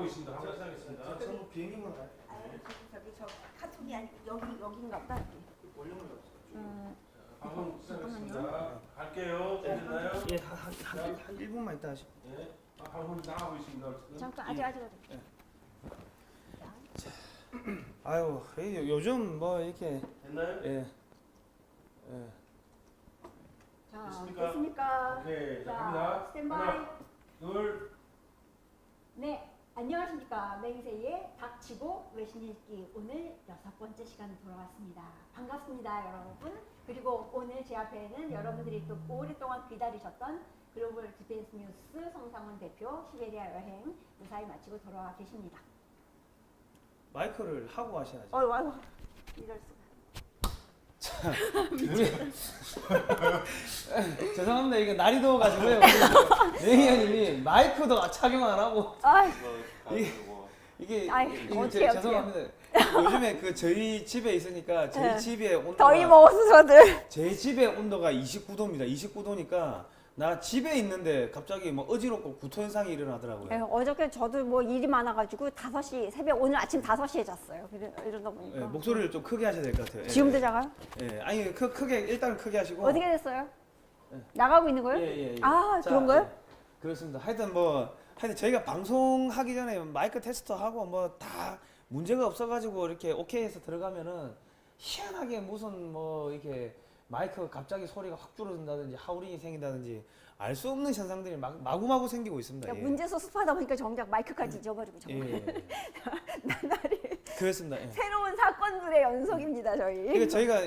나가고 있습니다. 한번 시작하겠습니다. 저는 비행기만 가요. 저기 저 카톡이 아니 여기인가 보다. 원룸을 없어요. 방송 시작하겠습니다. 갈게요. 됐나요? 예, 한 1분만 있다 하시고. 네. 방송 나가고 있습니다. 잠깐 아직. 아유, 요즘 뭐 이렇게 됐나요? 예. 자, 됐습니까? 됐습니까? 오케이. 자, 자, 갑니다. 스탠바이. 하나, 둘, 네, 안녕하십니까. 맹세의 닥치고 외신 읽기 오늘 6번째 시간 돌아왔습니다. 반갑습니다, 여러분. 그리고 오늘 제 앞에는 여러분들이 또 오랫동안 기다리셨던 글로벌 디펜스 뉴스 성상원 대표 시베리아 여행 무사히 마치고 돌아와 계십니다. 마이크를 하고 하셔야죠. 아이고, 이럴 수가. 죄송합니다. 이게 날이 더워가지고요. 매니저님이 마이크도 착용 안 하고 이게 어떻게 죄송합니다. 요즘에 그 저희 집에 있으니까 저희 네. 집에 온도가 더위 먹어서 저들. 제 집의 온도가 29도입니다. 29도니까 나 집에 있는데 갑자기 뭐 어지럽고 구토 현상이 일어나더라고요. 네, 어저께 저도 뭐 일이 많아가지고 5시 새벽 오늘 아침 5시에 잤어요. 이러다 보니까. 예, 목소리를 좀 크게 하셔야 될 것 같아요. 예. 지금도 작아요? 예, 아니 크게 일단 크게 하시고. 어떻게 됐어요? 네. 나가고 있는 거예요? 예. 아, 자, 그런 거요? 예, 그렇습니다. 하여튼 저희가 방송하기 전에 마이크 테스트 하고 뭐 다 문제가 없어가지고 이렇게 오케이해서 들어가면은 희한하게 무슨 뭐 이렇게 마이크 갑자기 소리가 확 줄어든다든지 하우링이 생긴다든지 알 수 없는 현상들이 마구마구 생기고 있습니다. 그러니까 문제 수습하다 보니까 정작 마이크까지 잊어버리고 정말 예. 나날이 그렇습니다. 예. 새로운 사건들의 연속입니다 저희. 그러니까 저희가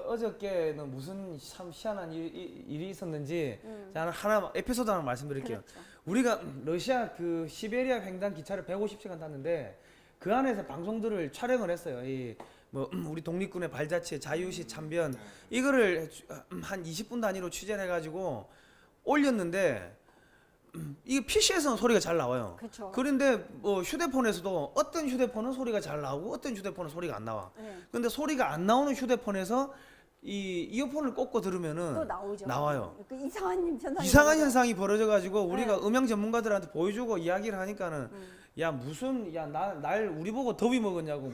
어저께는 무슨 참 희한한 일이 있었는지 하나 에피소드 하나 말씀드릴게요. 그렇죠. 우리가 러시아 그 시베리아 횡단 기차를 150시간 탔는데 그 안에서 방송들을 촬영을 했어요. 뭐 우리 독립군의 발자취, 자유시 참변 이거를 한 20분 단위로 취재를 해가지고 올렸는데 이게 PC에서는 소리가 잘 나와요. 그렇죠. 그런데 뭐 휴대폰에서도 어떤 휴대폰은 소리가 잘 나오고 어떤 휴대폰은 소리가 안 나와. 네. 근데 소리가 안 나오는 휴대폰에서 이 이어폰을 꽂고 들으면은 또 나오죠. 나와요. 그 이상한 현상이. 이상한 현상이 벌어져가지고 우리가 네. 음향 전문가들한테 보여주고 이야기를 하니까는 야 무슨 날 우리 보고 더위 먹었냐고.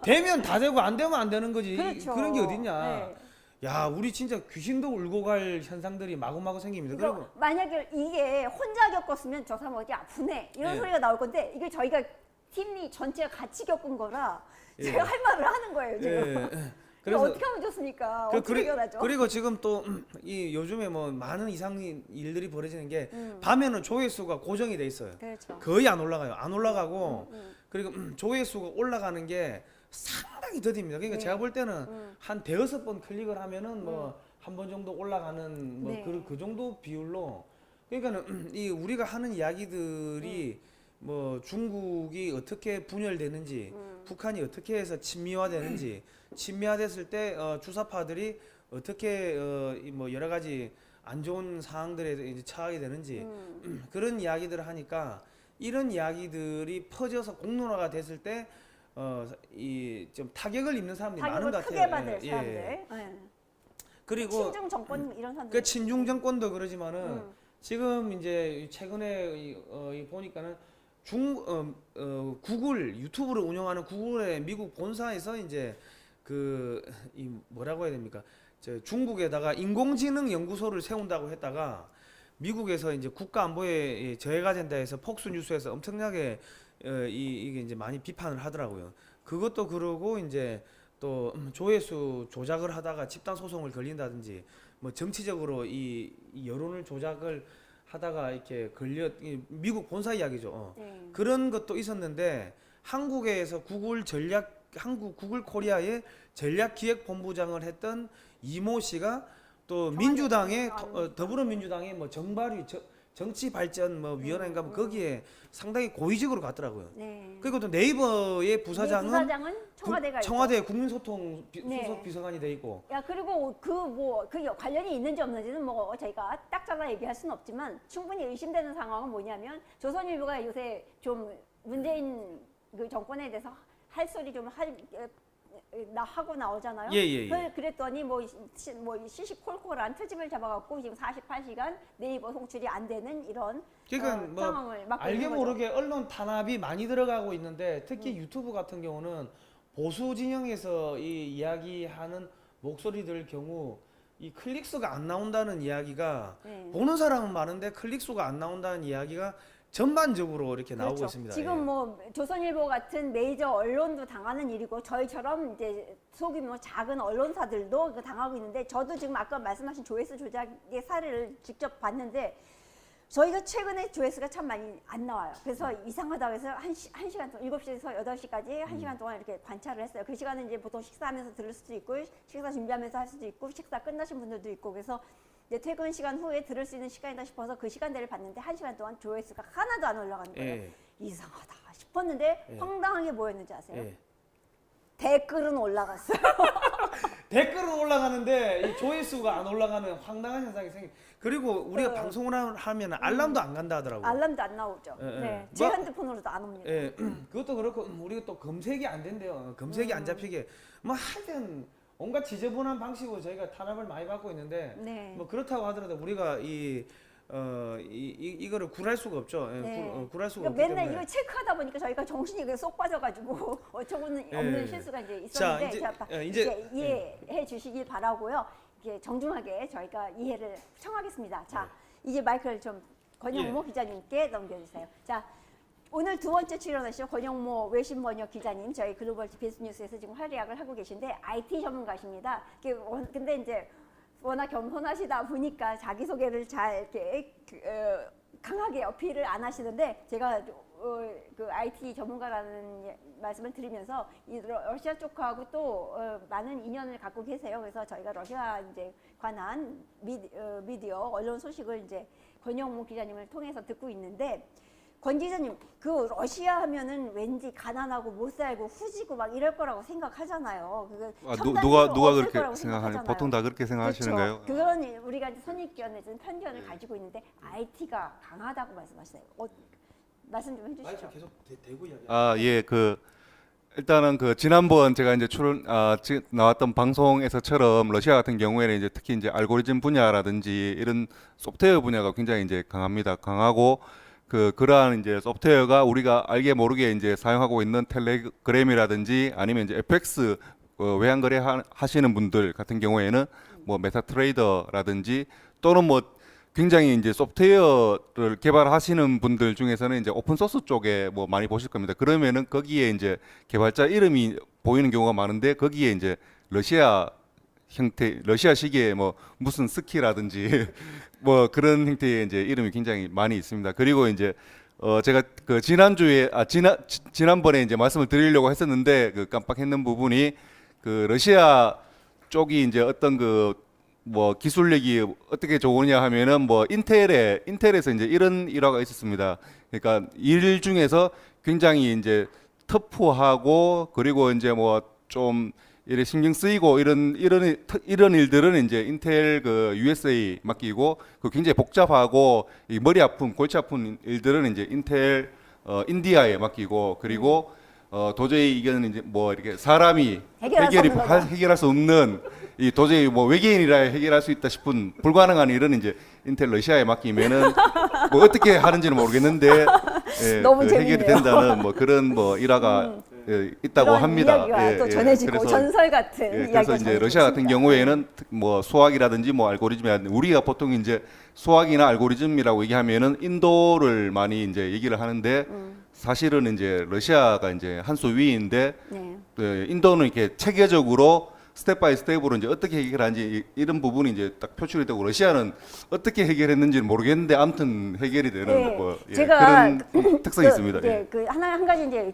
되면 다 되고 안 되면 안 되는 거지. 그렇죠. 그런 게 어딨냐. 네. 야 우리 진짜 귀신도 울고 갈 현상들이 마구마구 생깁니다. 그리고 그리고 만약에 이게 혼자 겪었으면 저 사람 어디 아프네 이런 예. 소리가 나올 건데 이게 저희가 팀이 전체가 같이 겪은 거라 예. 제가 할 말을 하는 거예요 지금. 예. 그래서 어떻게 하면 좋습니까? 어떻게 해결하죠? 그리고 지금 또 이 요즘에 뭐 많은 이상한 일들이 벌어지는 게 밤에는 조회수가 고정이 돼 있어요. 그렇죠. 거의 안 올라가요. 안 올라가고 그리고 조회수가 올라가는 게 상당히 더딥니다. 그러니까 네. 제가 볼 때는 한 대여섯 번 클릭을 하면은 뭐 한 번 정도 올라가는 뭐 네. 그 정도 비율로 그러니까는 이 우리가 하는 이야기들이 뭐 중국이 어떻게 분열되는지 북한이 어떻게 해서 친미화되는지 친미화됐을 때 주사파들이 어떻게 뭐 여러 가지 안 좋은 상황들에 이제 처하게 되는지 그런 이야기들을 하니까 이런 이야기들이 퍼져서 공론화가 됐을 때 이 좀 타격을 입는 사람들이 많은 것 타격을 같아요. 크게 받을 예, 사람들. 예. 네. 그리고 친중 정권 이런 사람들. 그 친중 정권도 그러지만은 지금 이제 최근에 보니까는 구글 유튜브를 운영하는 구글의 미국 본사에서 이제 이 뭐라고 해야 됩니까? 중국에다가 인공지능 연구소를 세운다고 했다가 미국에서 이제 국가 안보에 저해가 된다 해서 폭스 뉴스에서 엄청나게 이게 이제 많이 비판을 하더라고요. 그것도 그러고 이제 또 조회수 조작을 하다가 집단 소송을 걸린다든지 뭐 정치적으로 이 여론을 조작을 하다가 이렇게 미국 본사 이야기죠. 네. 그런 것도 있었는데 한국에서 한국 구글 코리아의 전략기획본부장을 했던 이모 씨가 또 민주당의 더불어민주당의 뭐 정발위 정치발전 뭐 위원회인가 뭐 거기에 상당히 고위직으로 갔더라고요. 네. 그리고 또 네이버의 부사장은 청와대가 있죠. 청와대 국민소통 네. 수석 비서관이 돼 있고. 야 그리고 그 관련이 있는지 없는지는 뭐 저희가 딱 잘라 얘기할 수는 없지만 충분히 의심되는 상황은 뭐냐면 조선일보가 요새 좀 문재인 그 정권에 대해서 할 소리 좀 하고 나오잖아요. 예, 예, 예. 그랬더니 뭐 시시콜콜한 트집을 잡아갖고 지금 48시간 네이버 송출이 안 되는 이런 그러니까 뭐 상황을 맡고 알게 있는 거죠. 모르게 언론 탄압이 많이 들어가고 있는데 특히 유튜브 같은 경우는 보수 진영에서 이 이야기하는 목소리들 경우 이 클릭수가 안 나온다는 이야기가 네. 보는 사람은 많은데 클릭수가 안 나온다는 이야기가 전반적으로 이렇게 나오고 그렇죠. 있습니다. 지금 예. 뭐 조선일보 같은 메이저 언론도 당하는 일이고 저희처럼 이제 소규모 작은 언론사들도 당하고 있는데 저도 지금 아까 말씀하신 조회수 조작의 사례를 직접 봤는데 저희가 최근에 조회수가 참 많이 안 나와요. 그래서 이상하다고 해서 한 시간 동안 7시에서 8시까지 1시간 동안 이렇게 관찰을 했어요. 그 시간은 이제 보통 식사하면서 들을 수도 있고 식사 준비하면서 할 수도 있고 식사 끝나신 분들도 있고 그래서 이제 퇴근 시간 후에 들을 수 있는 시간이다 싶어서 그 시간대를 봤는데 1시간 동안 조회수가 하나도 안 올라가는 거예요. 예. 이상하다 싶었는데 예. 황당하게 뭐였는지 아세요? 예. 댓글은 올라갔어요. 댓글은 올라가는데 이 조회수가 안 올라가는 황당한 현상이 생겨. 그리고 우리가 방송을 하면 알람도 안 간다 하더라고요. 알람도 안 나오죠. 예, 예. 네, 제 뭐- 핸드폰으로도 안 옵니다. 예, 그것도 그렇고 우리가 또 검색이 안 된대요. 검색이 안 잡히게. 뭐 하여튼 온갖 지저분한 방식으로 저희가 탄압을 많이 받고 있는데 네. 뭐 그렇다고 하더라도 우리가 이거를 굴할 수가 없죠. 예, 네. 굴할 수가 그러니까 없기 맨날 때문에. 이걸 체크하다 보니까 저희가 정신이 그냥 쏙 빠져가지고 어처구니 없는 예. 실수가 이제 자, 있었는데 이제- 자, 예, 이제 이해해 주시길 바라고요. 이게 정중하게 저희가 이해를 청하겠습니다. 자, 이제 마이크를 좀 권영모 기자님께 넘겨주세요. 자, 오늘 두 번째 출연하시죠. 권영모 외신 번역 기자님, 저희 글로벌 GPS 뉴스에서 지금 활약을 하고 계신데 IT 전문가십니다. 근데 이제 워낙 겸손하시다 보니까 자기 소개를 잘 이렇게 강하게 어필을 안 하시는데 제가 그 IT 전문가라는 말씀을 드리면서 이 러시아 쪽하고 또 많은 인연을 갖고 계세요. 그래서 저희가 러시아 이제 관한 미디어 언론 소식을 이제 권영모 기자님을 통해서 듣고 있는데 권 기자님, 그 러시아 하면은 왠지 가난하고 못 살고 후지고 막 이럴 거라고 생각하잖아요. 누가 그렇게 생각하는? 보통 다 그렇게 생각하시는가요? 그렇죠. 그런 우리가 이제 선입견에 편견을 가지고 있는데 IT가 강하다고 말씀하시나요? 말씀 좀 해주시죠. 마이크 계속 대고 이야기. 예, 일단은 지난번 제가 이제 나왔던 방송에서처럼 러시아 같은 경우에는 이제 특히 이제 알고리즘 분야라든지 이런 소프트웨어 분야가 굉장히 이제 강합니다. 강하고 그러한 이제 소프트웨어가 우리가 알게 모르게 이제 사용하고 있는 텔레그램이라든지 아니면 이제 FX 외환 거래 하시는 분들 같은 경우에는 뭐 메타트레이더라든지 또는 뭐 굉장히 이제 소프트웨어를 개발하시는 분들 중에서는 이제 오픈 소스 쪽에 뭐 많이 보실 겁니다. 그러면은 거기에 이제 개발자 이름이 보이는 경우가 많은데 거기에 이제 러시아식의 뭐 무슨 스키라든지 뭐 그런 형태의 이제 이름이 굉장히 많이 있습니다. 그리고 이제 제가 지난번에 이제 말씀을 드리려고 했었는데 깜빡했는 부분이 러시아 쪽이 이제 어떤 뭐 기술력이 어떻게 좋으냐 하면은 뭐 인텔에서 이제 이런 일화가 있었습니다. 그러니까 일 중에서 굉장히 이제 터프하고 그리고 이제 뭐 좀 이래 신경 쓰이고 이런 일들은 이제 인텔 USA 맡기고 굉장히 복잡하고 이 머리 아픈 골치 아픈 일들은 이제 인텔 인디아에 맡기고 그리고 도저히 이거는 이제 뭐 이렇게 사람이 해결할 수 없는 이 도저히 뭐 외계인이라 해결할 수 있다 싶은 불가능한 일은 이제 인텔 러시아에 맡기면은 뭐 어떻게 하는지는 모르겠는데 너무 해결이 된다는 뭐 그런 뭐 일화가 있다고 합니다. 이야기가 또 전해지고 전설 같은 이야기가 그래서 이제 러시아 같은 경우에는 뭐 수학이라든지 뭐 알고리즘이라든지 우리가 보통 이제 수학이나 알고리즘이라고 얘기하면은 인도를 많이 이제 얘기를 하는데 사실은 이제 러시아가 이제 한 수 위인데 인도는 이렇게 체계적으로 스텝 바이 스텝으로 이제 어떻게 해결하는지 이런 부분이 이제 딱 표출이 되고 러시아는 어떻게 해결했는지는 모르겠는데 아무튼 해결이 되는 뭐 제가 그런 특성이 있습니다. 한 가지 이제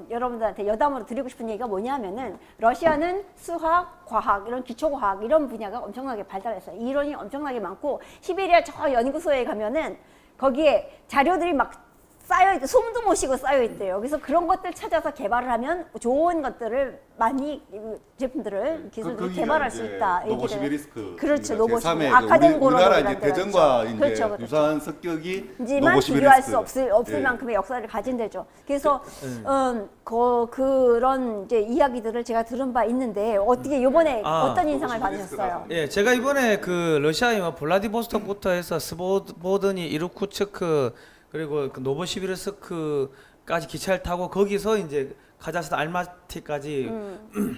여러분들한테 여담으로 드리고 싶은 얘기가 뭐냐면은 러시아는 수학, 과학 이런 기초과학 이런 분야가 엄청나게 발달했어요. 이론이 엄청나게 많고 시베리아 저 연구소에 가면은 거기에 자료들이 막 쌓여 있대, 숨도 못 쉬고 쌓여 있대요. 그래서 그런 것들 찾아서 개발을 하면 좋은 것들을 많이 제품들을 기술들을 개발할 수 있다. 노보시비리스크 그렇죠, 우리가 노보시비리스크. 제3의 아카덴 우리나라 고로라는 이제 데가 대전과 있죠. 이제 그렇죠, 그렇죠. 유사한 성격이 하지만 비교할 수 노보시비리스크. 없을 예. 만큼의 역사를 가진 데죠. 그래서 그런 이제 이야기들을 제가 들은 바 있는데 어떻게 이번에 어떤 인상을 받으셨어요? 예, 제가 이번에 그 러시아의 뭐 블라디보스톡부터 해서 스보드니, 이루쿠츠크 그리고 그 노보시비르스크까지 기차를 타고 거기서 이제 카자흐스탄 알마티까지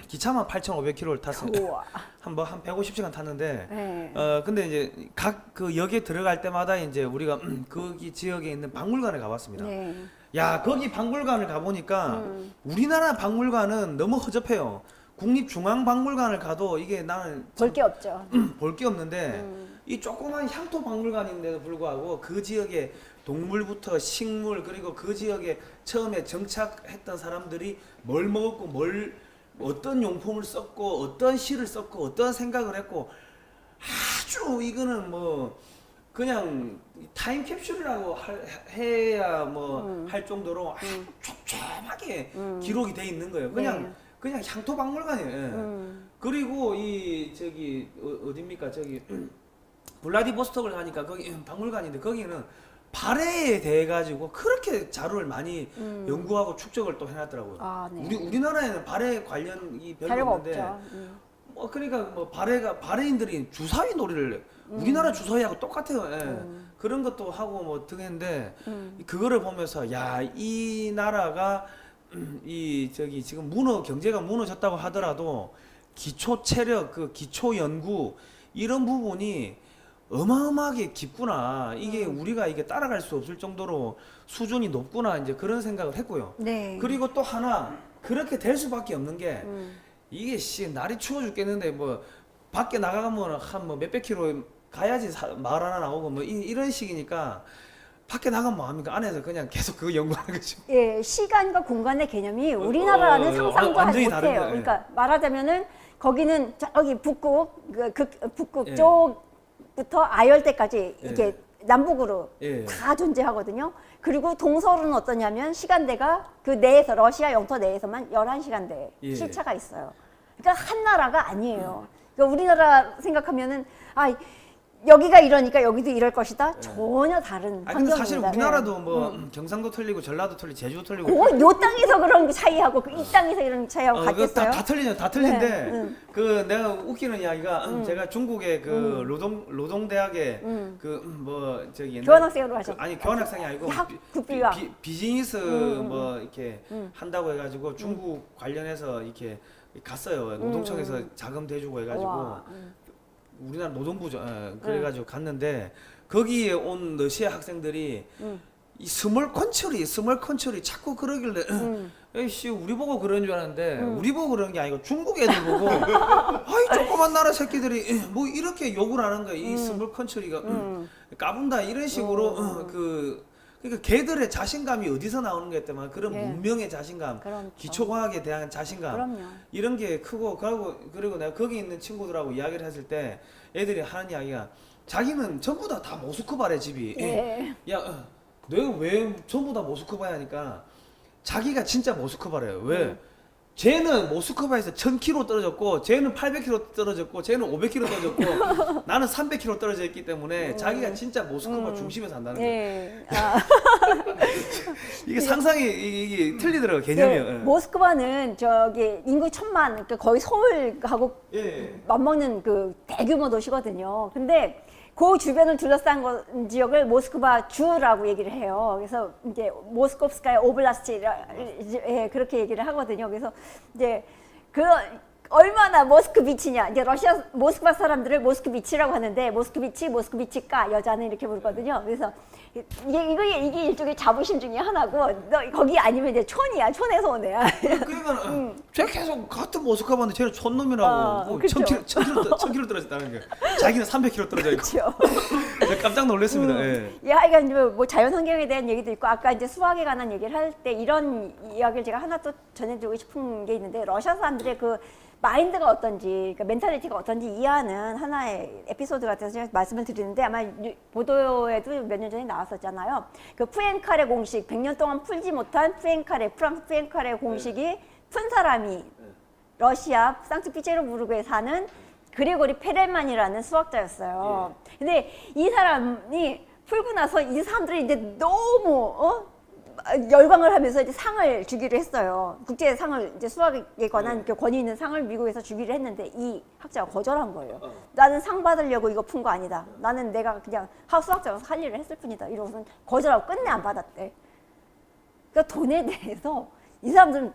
기차만 8,500km를 탔어요. 우와. 한 150시간 탔는데 네. 근데 이제 각 그 역에 들어갈 때마다 이제 우리가 거기 지역에 있는 박물관에 가봤습니다. 네. 야, 거기 박물관을 가보니까 우리나라 박물관은 너무 허접해요. 국립중앙박물관을 가도 이게 나는 볼 게 없죠. 볼 게 없는데 이 조그만 향토 박물관인데도 불구하고 그 지역의 동물부터 식물 그리고 그 지역에 처음에 정착했던 사람들이 뭘 먹었고 뭘 어떤 용품을 썼고 어떤 시를 썼고 어떤 생각을 했고 아주 이거는 뭐 그냥 타임캡슐이라고 해야 뭐 할 정도로 아주 촘촘하게 기록이 돼 있는 거예요. 그냥 네. 그냥 향토 박물관이에요. 그리고 이 저기 어딥니까 저기 블라디보스톡을 가니까 거기 박물관인데 거기는 발해에 대해 가지고 그렇게 자료를 많이 연구하고 축적을 또 해놨더라고요. 아, 네. 우리나라에는 발해 관련이 별로 자료가 없는데 없죠. 뭐 그러니까 뭐 발해인들이 주사위 놀이를 우리나라 주사위하고 똑같아요. 예. 그런 것도 하고 뭐 등했는데 그거를 보면서 야, 이 나라가 이 저기 지금 경제가 무너졌다고 하더라도 기초 체력 그 기초 연구 이런 부분이 어마어마하게 깊구나. 이게 우리가 이게 따라갈 수 없을 정도로 수준이 높구나. 이제 그런 생각을 했고요. 네. 그리고 또 하나 그렇게 될 수밖에 없는 게 이게 날이 추워 죽겠는데 뭐 밖에 나가면 한 뭐 몇백 킬로 가야지 마을 하나 나오고 뭐 이런 식이니까 밖에 나가면 뭐합니까? 안에서 그냥 계속 그거 연구하는 거죠. 예, 시간과 공간의 개념이 우리나라는 상상도 하지 완전히 못해요. 다릅니다. 예. 그러니까 말하자면은 거기는 저기 북극 북극 예. 쪽부터 아열대까지 이렇게 예. 남북으로 예. 다 존재하거든요. 그리고 동서로는 어떠냐면 시간대가 그 내에서 러시아 영토 내에서만 11시간대 예. 시차가 있어요. 그러니까 한 나라가 아니에요. 그러니까 우리나라 생각하면은 여기가 이러니까 여기도 이럴 것이다. 전혀 다른 아니 근데 사실 환경입니다. 우리나라도 뭐 경상도 틀리고 전라도 틀리고 제주도 틀리고 요 땅에서 그런 차이하고 이 땅에서 이런 차이하고 그거 같겠어요? 다 틀리죠. 다 틀린데 네, 그 내가 웃기는 이야기가 제가 중국의 그 노동대학에 그 뭐 저기 옛날 교환학생으로 하셨어요? 아니 교환학생이 아니고 국비와 비즈니스 뭐 이렇게 한다고 해가지고 중국 관련해서 이렇게 갔어요. 노동청에서 자금 대주고 해가지고 와, 우리나라 노동부죠. 예, 그래가지고 갔는데 거기에 온 러시아 학생들이 이 스몰 컨트리 자꾸 그러길래 에이씨 우리 보고 그런 줄 알았는데 우리 보고 그런 게 아니고 중국 애들 보고 아이 조그만 나라 새끼들이 뭐 이렇게 욕을 하는 거야. 이 스몰 컨트리가 까분다 이런 식으로 그러니까 걔들의 자신감이 어디서 나오는 게 때문에 그런 예. 문명의 자신감, 그렇죠. 기초과학에 대한 자신감 그럼요. 이런 게 크고 그리고 내가 거기 있는 친구들하고 이야기를 했을 때 애들이 하는 이야기가 자기는 전부 다 모스크바래 집이. 예. 야, 내가 왜 전부 다 모스크바야 하니까 자기가 진짜 모스크바래요. 왜? 쟤는 모스크바에서 1000km 떨어졌고 쟤는 800km 떨어졌고 쟤는 500km 떨어졌고 나는 300km 떨어져 있기 때문에 자기가 진짜 모스크바 중심에 산다는 거예요. 예. 이게 상상이 이게 틀리더라고요. 개념이요. 네, 예. 모스크바는 저기 인구 1000만, 그러니까 거의 서울하고 예. 맞먹는 그 대규모 도시거든요. 근데 그 주변을 둘러싼 지역을 모스크바 주라고 얘기를 해요. 그래서 이제 모스코프스카야 오블라스트 그렇게 얘기를 하거든요. 그래서 이제 얼마나 모스크비치냐. 이제 러시아 모스크바 사람들을 모스크비치라고 하는데 모스크비치가 여자는 이렇게 부르거든요. 그래서 이게 일종의 자부심 중에 하나고 너 거기 아니면 이제 촌이야. 촌에서 온 애야. 그러니까 제가 계속 같은 모스크바인데 쟤는 촌놈이라고 뭐 그쵸. 1000km 떨어졌다는 거예요. 자기는 300km 떨어져 있고. 그렇죠. 제가 깜짝 놀랐습니다. 예. 하여간 뭐 자연 환경에 대한 얘기도 있고 아까 이제 수학에 관한 얘기를 할 때 이런 이야기를 제가 하나 또 전해드리고 싶은 게 있는데 러시아 사람들의 그 마인드가 어떤지, 그러니까 멘탈리티가 어떤지 이해하는 하나의 에피소드 같아서 제가 말씀을 드리는데 아마 보도에도 몇 년 전에 나왔었잖아요. 그 푸엔카레 공식, 100년 동안 풀지 못한 푸엔카레, 프랑스 푸엔카레 공식이 푼 사람이 러시아 상트피테르부르크에 사는 그레고리 페렐만이라는 수학자였어요. 근데 이 사람이 풀고 나서 이 사람들이 이제 너무 열광을 하면서 이제 상을 주기로 했어요. 국제상을 이제 수학에 관한 그 권위 있는 상을 미국에서 주기로 했는데 이 학자가 거절한 거예요. 나는 상 받으려고 이거 푼 거 아니다. 나는 내가 그냥 수학자로서 할 일을 했을 뿐이다. 이러고서 거절하고 끝내 안 받았대. 그러니까 돈에 대해서 이 사람들은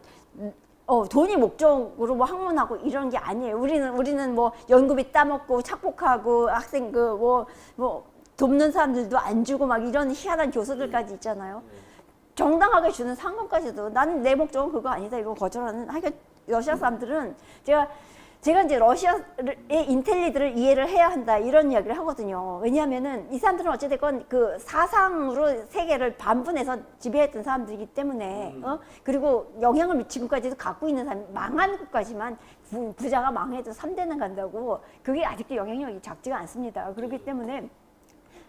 돈이 목적으로 뭐 학문하고 이런 게 아니에요. 우리는 뭐 연구비 따먹고 착복하고 학생 뭐 돕는 사람들도 안 주고 막 이런 희한한 교수들까지 있잖아요. 정당하게 주는 상금까지도 나는 내 목적은 그거 아니다 이거 거절하는. 하여간 러시아 사람들은 제가 이제 러시아의 인텔리들을 이해를 해야 한다 이런 이야기를 하거든요. 왜냐하면은 이 사람들은 어찌됐건 그 사상으로 세계를 반분해서 지배했던 사람들이기 때문에 그리고 영향을 미치고까지도 갖고 있는 사람, 망한 국가지만 부자가 망해도 3대는 간다고 그게 아직도 영향력이 작지가 않습니다. 그렇기 때문에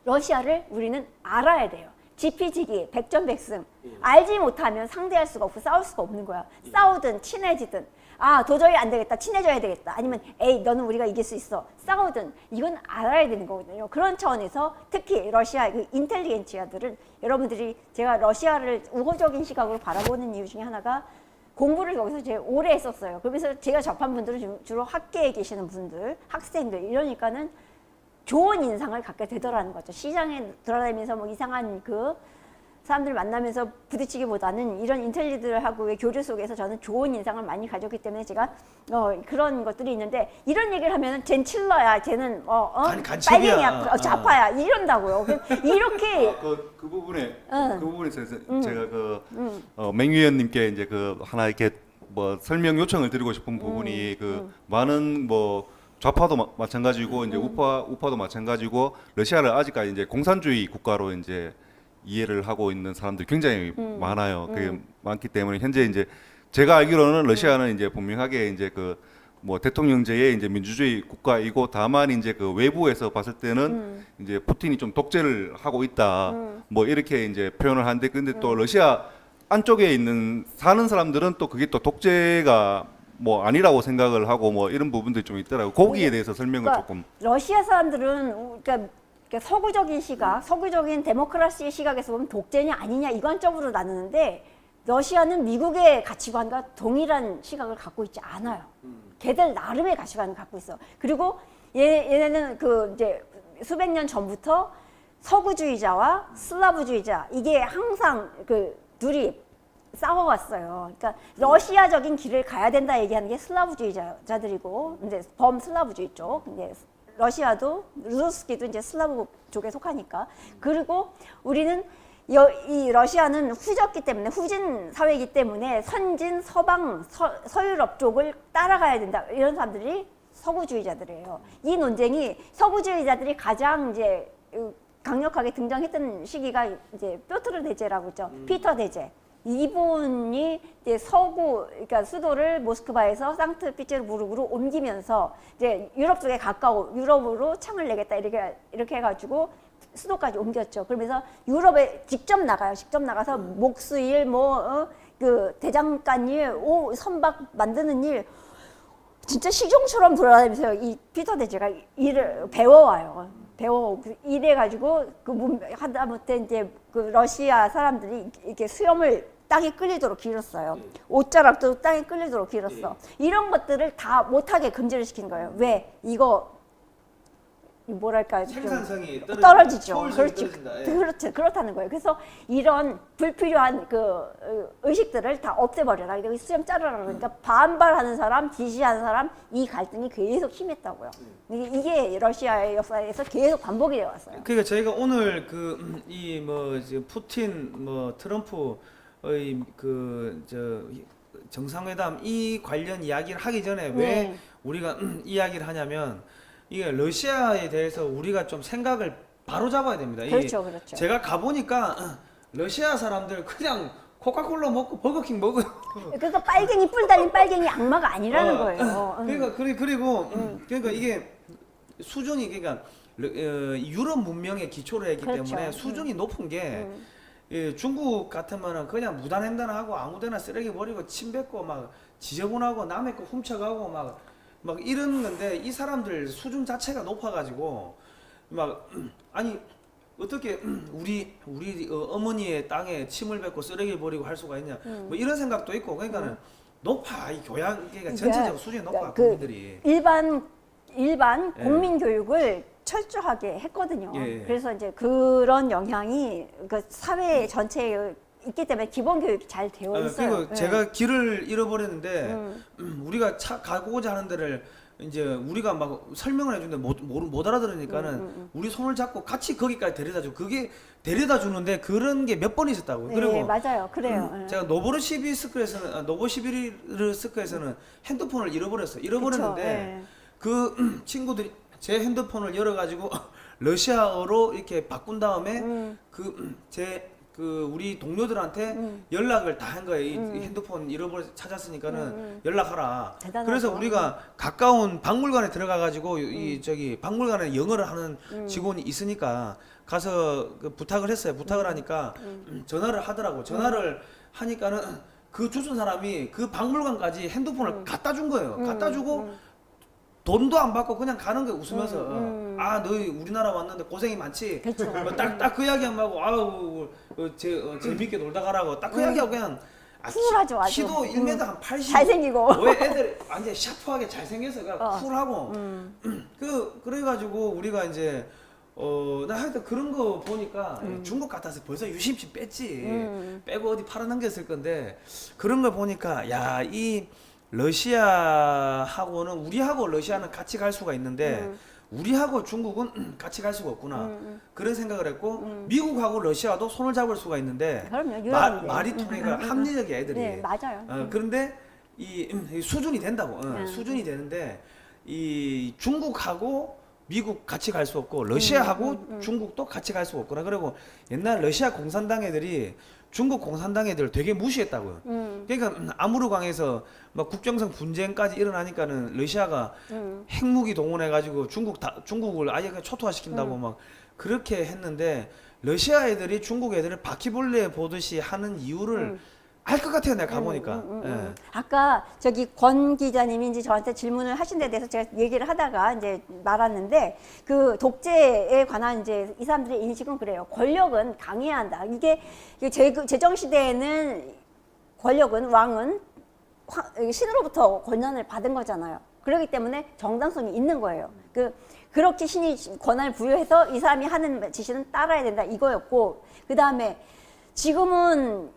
러시아를 우리는 알아야 돼요. 지피지기, 백전백승. 알지 못하면 상대할 수가 없고 싸울 수가 없는 거야. 싸우든 친해지든 도저히 안 되겠다. 친해져야 되겠다. 아니면 에이 너는 우리가 이길 수 있어. 싸우든 이건 알아야 되는 거거든요. 그런 차원에서 특히 러시아 그 인텔리겐치아들은 여러분들이 제가 러시아를 우호적인 시각으로 바라보는 이유 중에 하나가 공부를 여기서 제가 오래 했었어요. 그러면서 제가 접한 분들은 주로 학계에 계시는 분들, 학생들 이러니까는 좋은 인상을 갖게 되더라는 거죠. 시장에 돌아다니면서 뭐 이상한 그 사람들 만나면서 부딪히기보다는 이런 인텔리들하고의 교류 속에서 저는 좋은 인상을 많이 가졌기 때문에 제가 그런 것들이 있는데 이런 얘기를 하면은 쟨 칠러야, 쟤는 빨갱이야, 좌파야 이런다고요. 이렇게 그 부분에서 제가 맹 위원님께 이제 그 하나 이렇게 뭐 설명 요청을 드리고 싶은 부분이 많은 뭐 좌파도 마찬가지고 이제 우파도 마찬가지고 러시아를 아직까지 이제 공산주의 국가로 이제 이해를 하고 있는 사람들이 굉장히 많아요. 그게 많기 때문에 현재 이제 제가 알기로는 러시아는 이제 분명하게 이제 그 뭐 대통령제의 이제 민주주의 국가이고 다만 이제 그 외부에서 봤을 때는 이제 푸틴이 좀 독재를 하고 있다. 뭐 이렇게 이제 표현을 하는데 근데 또 러시아 안쪽에 사는 사람들은 또 그게 또 독재가 뭐 아니라고 생각을 하고 뭐 이런 부분들이 좀 있더라고요. 거기에 대해서 설명을 조금. 러시아 사람들은 그러니까 서구적인 시각, 서구적인 데모크라시의 시각에서 보면 독재냐 아니냐 이 관점으로 나누는데 러시아는 미국의 가치관과 동일한 시각을 갖고 있지 않아요. 걔들 나름의 가치관을 갖고 있어. 그리고 얘네는 그 이제 수백 년 전부터 서구주의자와 슬라브주의자 이게 항상 그 둘이 싸워왔어요. 그러니까 러시아적인 길을 가야 된다 얘기하는 게 슬라브주의자들이고 이제 범슬라브주의 쪽. 이제 러시아도 루스키도 이제 슬라브 쪽에 속하니까. 그리고 우리는 이 러시아는 후졌기 때문에 후진 사회이기 때문에 선진 서방 서유럽 쪽을 따라가야 된다. 이런 사람들이 서구주의자들이에요. 이 논쟁이 서구주의자들이 가장 이제 강력하게 등장했던 시기가 이제 뾰트르 대제라고 있죠. 피터 대제. 이분이 이제 그러니까 수도를 모스크바에서 상트피테르부르크로 옮기면서 이제 유럽 쪽에 가까워 유럽으로 창을 내겠다 이렇게 해가지고 수도까지 옮겼죠. 그러면서 유럽에 직접 나가요. 직접 나가서 목수일 그 대장간 일, 선박 만드는 일 진짜 시종처럼 돌아다니면서 이 피터 대제가 일을 배워와요. 이래가지고 하다못해 이제 그 러시아 사람들이 이렇게 수염을 땅에 끌리도록 길었어요. 옷자락도 땅에 끌리도록 길었어. 이런 것들을 다 못하게 금지를 시킨 거예요. 왜? 이거 뭐랄까 생산성이 떨어지죠. 그렇죠. 그렇죠. 그렇다는 거예요. 그래서 이런 불필요한 그 의식들을 다 없애버려라. 여기 수염 자르라. 그러니까 반발하는 사람, 지지하는 사람 이 갈등이 계속 심했다고요. 이게 러시아의 역사에서 계속 반복이 되어 왔어요. 그러니까 저희가 오늘 푸틴 트럼프의 정상회담 이 관련 이야기를 하기 전에 왜 우리가 이야기를 하냐면 이게 러시아에 대해서 우리가 좀 생각을 바로 잡아야 됩니다. 그렇죠, 그렇죠. 제가 가보니까 러시아 사람들 그냥 코카콜라 먹고 버거킹 먹어요. 그러니까 빨갱이 뿔 달린 빨갱이 악마가 아니라는 거예요. 그러니까 그리고 그러니까 이게 수준이 그러니까 유럽 문명의 기초를 했기 그렇죠. 때문에 수준이 높은 게 중국 같으면은 그냥 무단횡단하고 아무데나 쓰레기 버리고 침 뱉고 막 지저분하고 남의 거 훔쳐가고 막 이런 건데 이 사람들 수준 자체가 높아가지고 막 아니 어떻게 우리 어머니의 땅에 침을 뱉고 쓰레기 버리고 할 수가 있냐 뭐 이런 생각도 있고 그러니까는 높아 이 교양 그러니까 전체적으로 수준이 높아 국민들이 일반 예. 국민 교육을 철저하게 했거든요. 예. 그래서 이제 그런 영향이 그 사회 전체에 있기 때문에 기본 교육이 잘 되어 있어요. 그리고 예. 제가 길을 잃어버렸는데 우리가 차 가고자 하는 데를 이제 우리가 막 설명을 해주는데 못 알아들으니까는 우리 손을 잡고 같이 거기까지 데려다 주고 그게 데려다 주는데 그런 게 몇 번 있었다고. 네, 그리고 맞아요. 그래요. 예. 제가 노보시비르스크에서는 핸드폰을 잃어버렸는데 예. 그 친구들이 제 핸드폰을 열어가지고 러시아어로 이렇게 바꾼 다음에 우리 동료들한테 연락을 다 한 거예요. 이 핸드폰 찾았으니까는 연락하라. 대단하죠. 그래서 우리가 가까운 박물관에 들어가가지고 이 저기 박물관에 영어를 하는 직원이 있으니까 가서 그 부탁을 했어요. 부탁을 하니까 전화를 하더라고. 전화를 하니까는 그 주둔 사람이 그 박물관까지 핸드폰을 갖다 준 거예요. 갖다 주고 돈도 안 받고 그냥 가는 거예요. 웃으면서 아 너희 우리나라 왔는데 고생이 많지. 그렇죠. 딱 그 이야기하면 하고 아우 재밌게 놀다 가라고 딱 그 이야기하고 그냥 쿨하죠, 아주. 키도 1m 한 80. 잘생기고. 왜 애들 완전 샤프하게 잘생겨서 그냥 쿨하고 그래가지고 우리가 이제 나 하여튼 그런 거 보니까 중국 같아서 벌써 유심칩 뺐지. 빼고 어디 팔아넘겼을 건데 그런 걸 보니까 야 이 러시아하고는 우리하고 러시아는 같이 갈 수가 있는데 우리하고 중국은 같이 갈 수가 없구나 그런 생각을 했고 미국하고 러시아도 손을 잡을 수가 있는데 그럼요. 유럽인데. 말이 통해가 합리적이야 애들이. 네, 맞아요. 그런데 이 수준이 된다고 수준이 되는데 이 중국하고 미국 같이 갈 수 없고 러시아하고 중국도 같이 갈 수 없구나. 그리고 옛날 러시아 공산당 애들이 중국 공산당 애들 되게 무시했다고요. 그러니까 아무르강에서 막 국경선 분쟁까지 일어나니까는 러시아가 핵무기 동원해가지고 중국을 아예 그냥 초토화시킨다고 막 그렇게 했는데 러시아 애들이 중국 애들을 바퀴벌레 보듯이 하는 이유를 알 것 같아요. 내가 가보니까. 예. 아까 저기 권 기자님이 이제 저한테 질문을 하신 데 대해서 제가 얘기를 하다가 이제 말았는데 그 독재에 관한 이제 이 사람들의 인식은 그래요. 권력은 강해야 한다. 이게 제정시대에는 권력은 왕은 신으로부터 권한을 받은 거잖아요. 그렇기 때문에 정당성이 있는 거예요. 그렇게 신이 권한을 부여해서 이 사람이 하는 지시는 따라야 된다 이거였고 그 다음에 지금은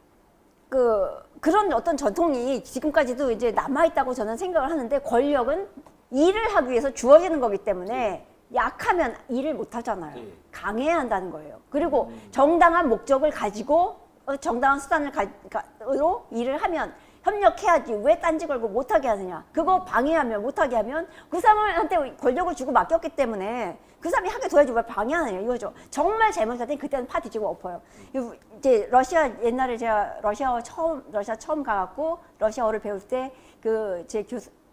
그런 어떤 전통이 지금까지도 이제 남아있다고 저는 생각을 하는데 권력은 일을 하기 위해서 주어지는 거기 때문에 약하면 일을 못 하잖아요. 강해야 한다는 거예요. 그리고 정당한 목적을 가지고 정당한 수단으로 일을 하면 협력해야지 왜 딴지 걸고 못하게 하느냐. 그거 방해하면 못하게 하면 그 사람한테 권력을 주고 맡겼기 때문에 그 사람이 하게 둬야지 왜 방해하느냐 이거죠. 정말 잘못할 땐 그때는 파 뒤지고 엎어요. 이제 러시아 옛날에 제가 러시아 처음 가갖고 러시아어를 배울 때 제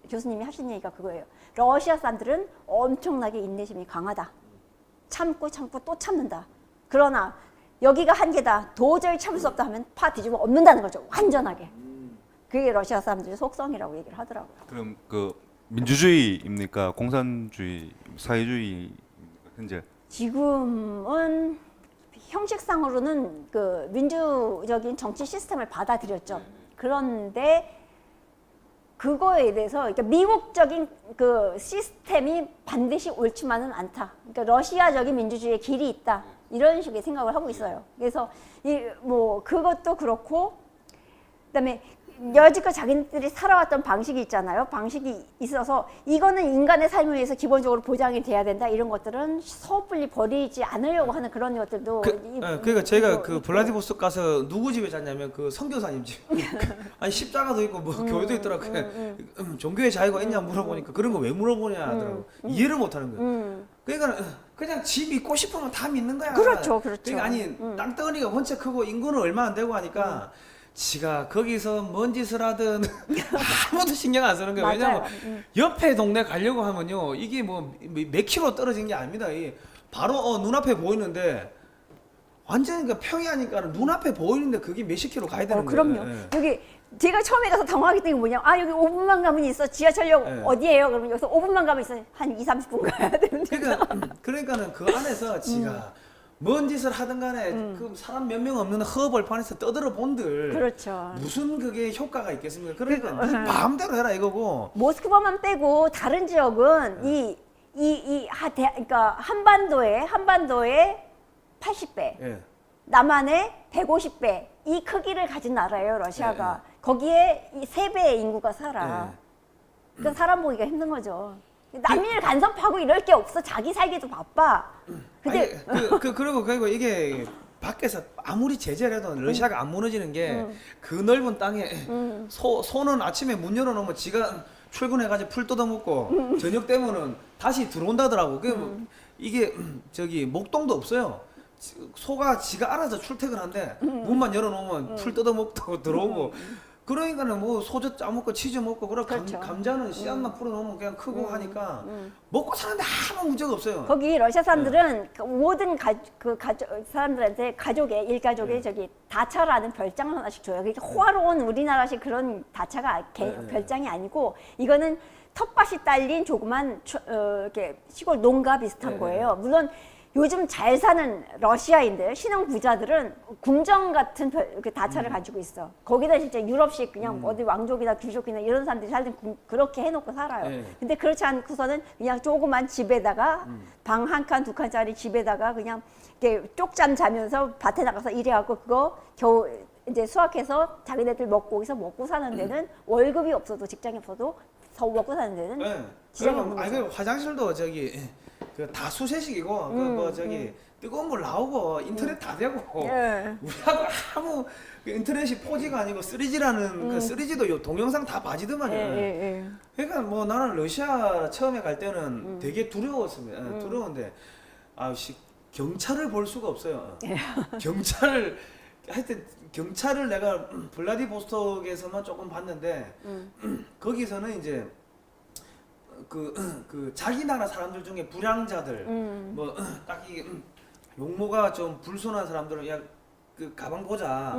교수님이 하신 얘기가 그거예요. 러시아 사람들은 엄청나게 인내심이 강하다. 참고 또 참는다. 그러나 여기가 한계다. 도저히 참을 수 없다 하면 파 뒤집어 엎는다는 거죠. 완전하게. 그게 러시아 사람들의 속성이라고 얘기를 하더라고요. 그럼 그 민주주의입니까? 공산주의, 사회주의 현재? 지금은 형식상으로는 그 민주적인 정치 시스템을 받아들였죠. 그런데 그거에 대해서 그러니까 미국적인 그 시스템이 반드시 옳지만은 않다. 그러니까 러시아적인 민주주의의 길이 있다. 이런 식의 생각을 하고 있어요. 그래서 그것도 그렇고 그다음에 여지껏 자기들이 살아왔던 방식이 있잖아요. 방식이 있어서 이거는 인간의 삶을 위해서 기본적으로 보장이 돼야 된다. 이런 것들은 섣불리 버리지 않으려고 하는 그런 것들도 그러니까 제가 그 블라디보스토크 가서 누구 집에 잤냐면 그 선교사님 집. 아니 십자가도 있고 뭐 교회도 있더라고. 종교의 자유가 있냐 물어보니까 그런 거 왜 물어보냐 하더라고. 이해를 못 하는 거예요. 그러니까 그냥 집 있고 싶으면 다 믿는 거야. 그렇죠. 그러니까 아니 땅덩어리가 원체 크고 인구는 얼마 안 되고 하니까 지가 거기서 뭔 짓을 하든 아무도 신경 안 쓰는 거예요. 맞아요. 왜냐면 옆에 동네 가려고 하면요, 이게 뭐 몇 킬로 떨어진 게 아닙니다. 이 바로 눈앞에 보이는데 완전히 그 평야니까 눈앞에 보이는데 그게 몇십 킬로 가야 되는 거예요. 그럼요. 예. 여기 제가 처음에 가서 당황했던 게 뭐냐면 여기 5분만 가면 있어. 지하철역 네. 어디예요? 그러면 여기서 5분만 가면 있어. 한 2, 30분 가야 되는데. 그러니까는 그 안에서 지가 뭔 짓을 하든 간에 그 사람 몇 명 없는 허벌판에서 떠들어 본들 그렇죠. 무슨 그게 효과가 있겠습니까? 그러니까 네 마음대로 해라 이거고. 모스크바만 빼고 다른 지역은 그러니까 한반도의 80배, 예. 남한의 150배 이 크기를 가진 나라예요, 러시아가. 거기에 이 3배의 인구가 살아. 그러니까 사람 보기가 힘든 거죠. 남일 간섭하고 이럴 게 없어. 자기 살기도 바빠. 근데 그리고 이게 밖에서 아무리 제재를 해도 러시아가 안 무너지는 게 그 넓은 땅에 소는 아침에 문 열어놓으면 지가 출근해가지고 풀 뜯어먹고 저녁 되면은 다시 들어온다더라고. 이게 저기 목동도 없어요. 소가 지가 알아서 출퇴근한데 문만 열어놓으면 풀 뜯어먹고 들어오고. 그러니까는 뭐 소젓 짜먹고 치즈 먹고 그리고 그렇죠. 감자는 씨앗만 풀어놓으면 그냥 크고 하니까 먹고 사는데 아무 문제가 없어요. 거기 러시아 사람들은 그 모든 사람들한테 일가족에 저기 다차라는 별장을 하나씩 줘요. 그게 호화로운 우리나라식 그런 다차가 별장이 아니고 이거는 텃밭이 딸린 조그만 이렇게 시골 농가 비슷한 거예요. 물론 요즘 잘 사는 러시아인들, 신흥 부자들은 궁정 같은 다차를 가지고 있어. 거기다 진짜 유럽식 그냥 어디 왕족이나 귀족이나 이런 사람들이 살던 그렇게 해놓고 살아요. 네. 근데 그렇지 않고서는 그냥 조그만 집에다가 방 한 칸, 두 칸짜리 집에다가 그냥 이렇게 쪽잠 자면서 밭에 나가서 일해갖고 그거 겨우 이제 수확해서 자기네들 거기서 먹고 사는 데는 월급이 없어도 직장이 없어도 먹고 사는 데는 네. 지장이 그럼 없는 거죠. 화장실도 저기 다 수세식이고 그 뭐 저기 뜨거운 물 나오고 인터넷 다 되고 예. 우리하고 아무 인터넷이 4G가 아니고 3G라는 그 3G도 동영상 다 봐지더만요. 예. 그러니까 뭐 나는 러시아 처음에 갈 때는 되게 두려웠습니다. 두려운데 아씨 경찰을 볼 수가 없어요. 경찰을 하여튼 경찰을 내가 블라디보스톡에서만 조금 봤는데 거기서는 이제 그 자기 나라 사람들 중에 불량자들 뭐 딱히 용모가 좀 불순한 사람들은 야 그 가방 보자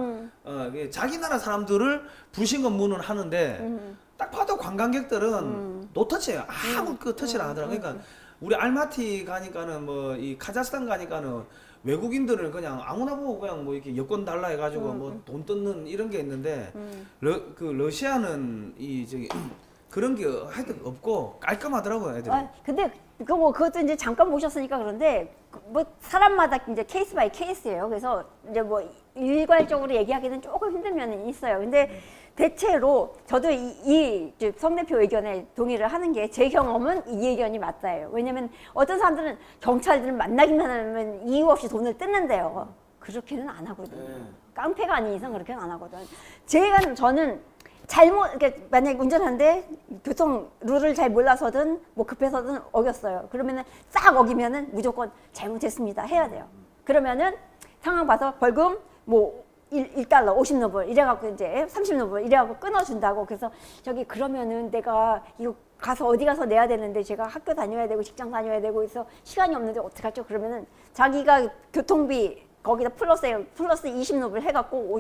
자기 나라 사람들을 불신검 문을 하는데 딱 봐도 관광객들은 노터치예요. 아무 그 터치를 안 하더라고. 그러니까 우리 알마티 가니까는 뭐 이 카자흐스탄 가니까는 외국인들은 그냥 아무나 보고 그냥 뭐 이렇게 여권 달라 해가지고 뭐 돈 뜯는 이런 게 있는데 그 러시아는 이 저기 그런 게 하여튼 없고 깔끔하더라고요, 애들이. 근데 그것도 이제 잠깐 보셨으니까 그런데 뭐 사람마다 이제 케이스 바이 케이스예요. 그래서 이제 뭐 일괄적으로 얘기하기는 조금 힘든 면이 있어요. 근데 대체로 저도 이 성 대표 의견에 동의를 하는 게 제 경험은 이 의견이 맞다예요. 왜냐면 어떤 사람들은 경찰들을 만나기만 하면 이유 없이 돈을 뜯는데요. 그렇게는 안 하거든요. 깡패가 아닌 이상 그렇게는 안 하거든. 저는 그러니까 만약에 운전하는데 교통 룰을 잘 몰라서든 뭐 급해서든 어겼어요. 그러면은 싹 어기면은 무조건 잘못했습니다 해야 돼요. 그러면은 상황 봐서 벌금 뭐 1달러 50루블 이래갖고 이제 30루블 이래갖고 끊어준다고. 그래서 저기 그러면은 내가 이거 가서 어디 가서 내야 되는데 제가 학교 다녀야 되고 직장 다녀야 되고 해서 시간이 없는데 어떡하죠? 그러면은 자기가 교통비 거기다 플러스 20루블 해갖고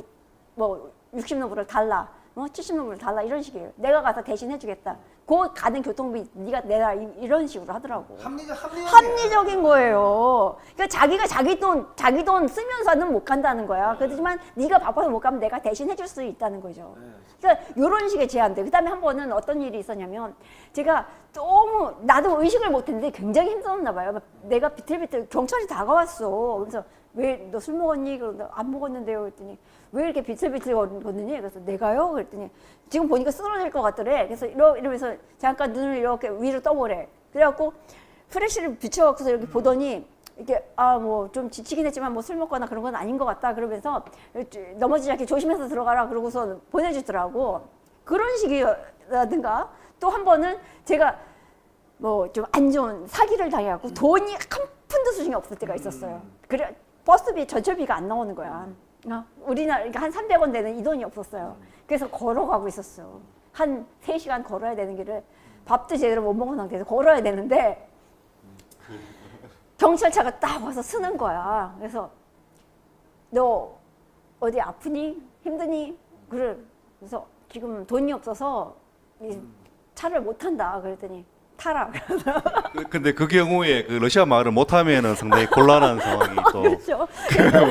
뭐 60루블을 달라. 70루블 달라 이런 식이에요. 내가 가서 대신 해주겠다. 그 가는 교통비 네가 내라 이런 식으로 하더라고. 합리적인 거예요. 그러니까 자기가 자기 돈 쓰면서는 못 간다는 거야. 그렇지만 네가 바빠서 못 가면 내가 대신 해줄 수 있다는 거죠. 그러니까 이런 식의 제안들. 그다음에 한 번은 어떤 일이 있었냐면 제가 너무 나도 의식을 못했는데 굉장히 힘들었나 봐요. 내가 비틀비틀 경찰이 다가왔어. 그래서 왜 너 술 먹었니? 그러는데 안 먹었는데요. 그랬더니 왜 이렇게 비틀비틀 걷느니? 그래서 내가요? 그랬더니 지금 보니까 쓰러질 것 같더래. 그래서 이러면서 잠깐 눈을 이렇게 위로 떠보래. 그래갖고 프레쉬를 비춰갖고서 이렇게 보더니 이게 뭐 좀 지치긴 했지만 뭐 술 먹거나 그런 건 아닌 것 같다. 그러면서 넘어지지 않게 조심해서 들어가라. 그러고서 보내주더라고. 그런 식이라든가 또 한 번은 제가 뭐 좀 안 좋은 사기를 당해갖고 돈이 한 푼도 수중에 없을 때가 있었어요. 그래 버스비 전철비가 안 나오는 거야. 우리나라 그러니까 한 300원 되는 이 돈이 없었어요. 그래서 걸어가고 있었어요. 한 3시간 걸어야 되는 길을 밥도 제대로 못 먹은 상태에서 걸어야 되는데 경찰차가 딱 와서 쓰는 거야. 그래서 너 어디 아프니? 힘드니? 그래서 지금 돈이 없어서 이 차를 못 탄다. 그랬더니 타라. 근데 그 경우에 그 러시아 말을 못하면은 상당히 곤란한 상황이 또 그렇죠.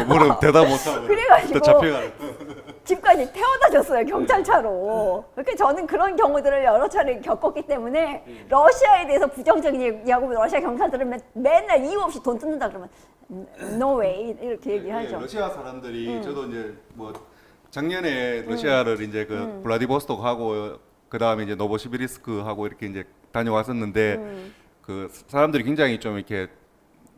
물론 대답 못하고 그래가지고 또 잡혀가는. 집까지 태워다 줬어요, 경찰차로. 그러니까 저는 그런 경우들을 여러 차례 겪었기 때문에 러시아에 대해서 부정적인 얘기하고 러시아 경찰들은 맨날 이유 없이 돈 뜯는다 그러면 no way 이렇게 얘기하죠. 러시아 사람들이 저도 이제 뭐 작년에 러시아를 이제 그 블라디보스톡 하고 그 다음에 이제 노보시비리스크 하고 이렇게 이제 다녀왔었는데 그 사람들이 굉장히 좀 이렇게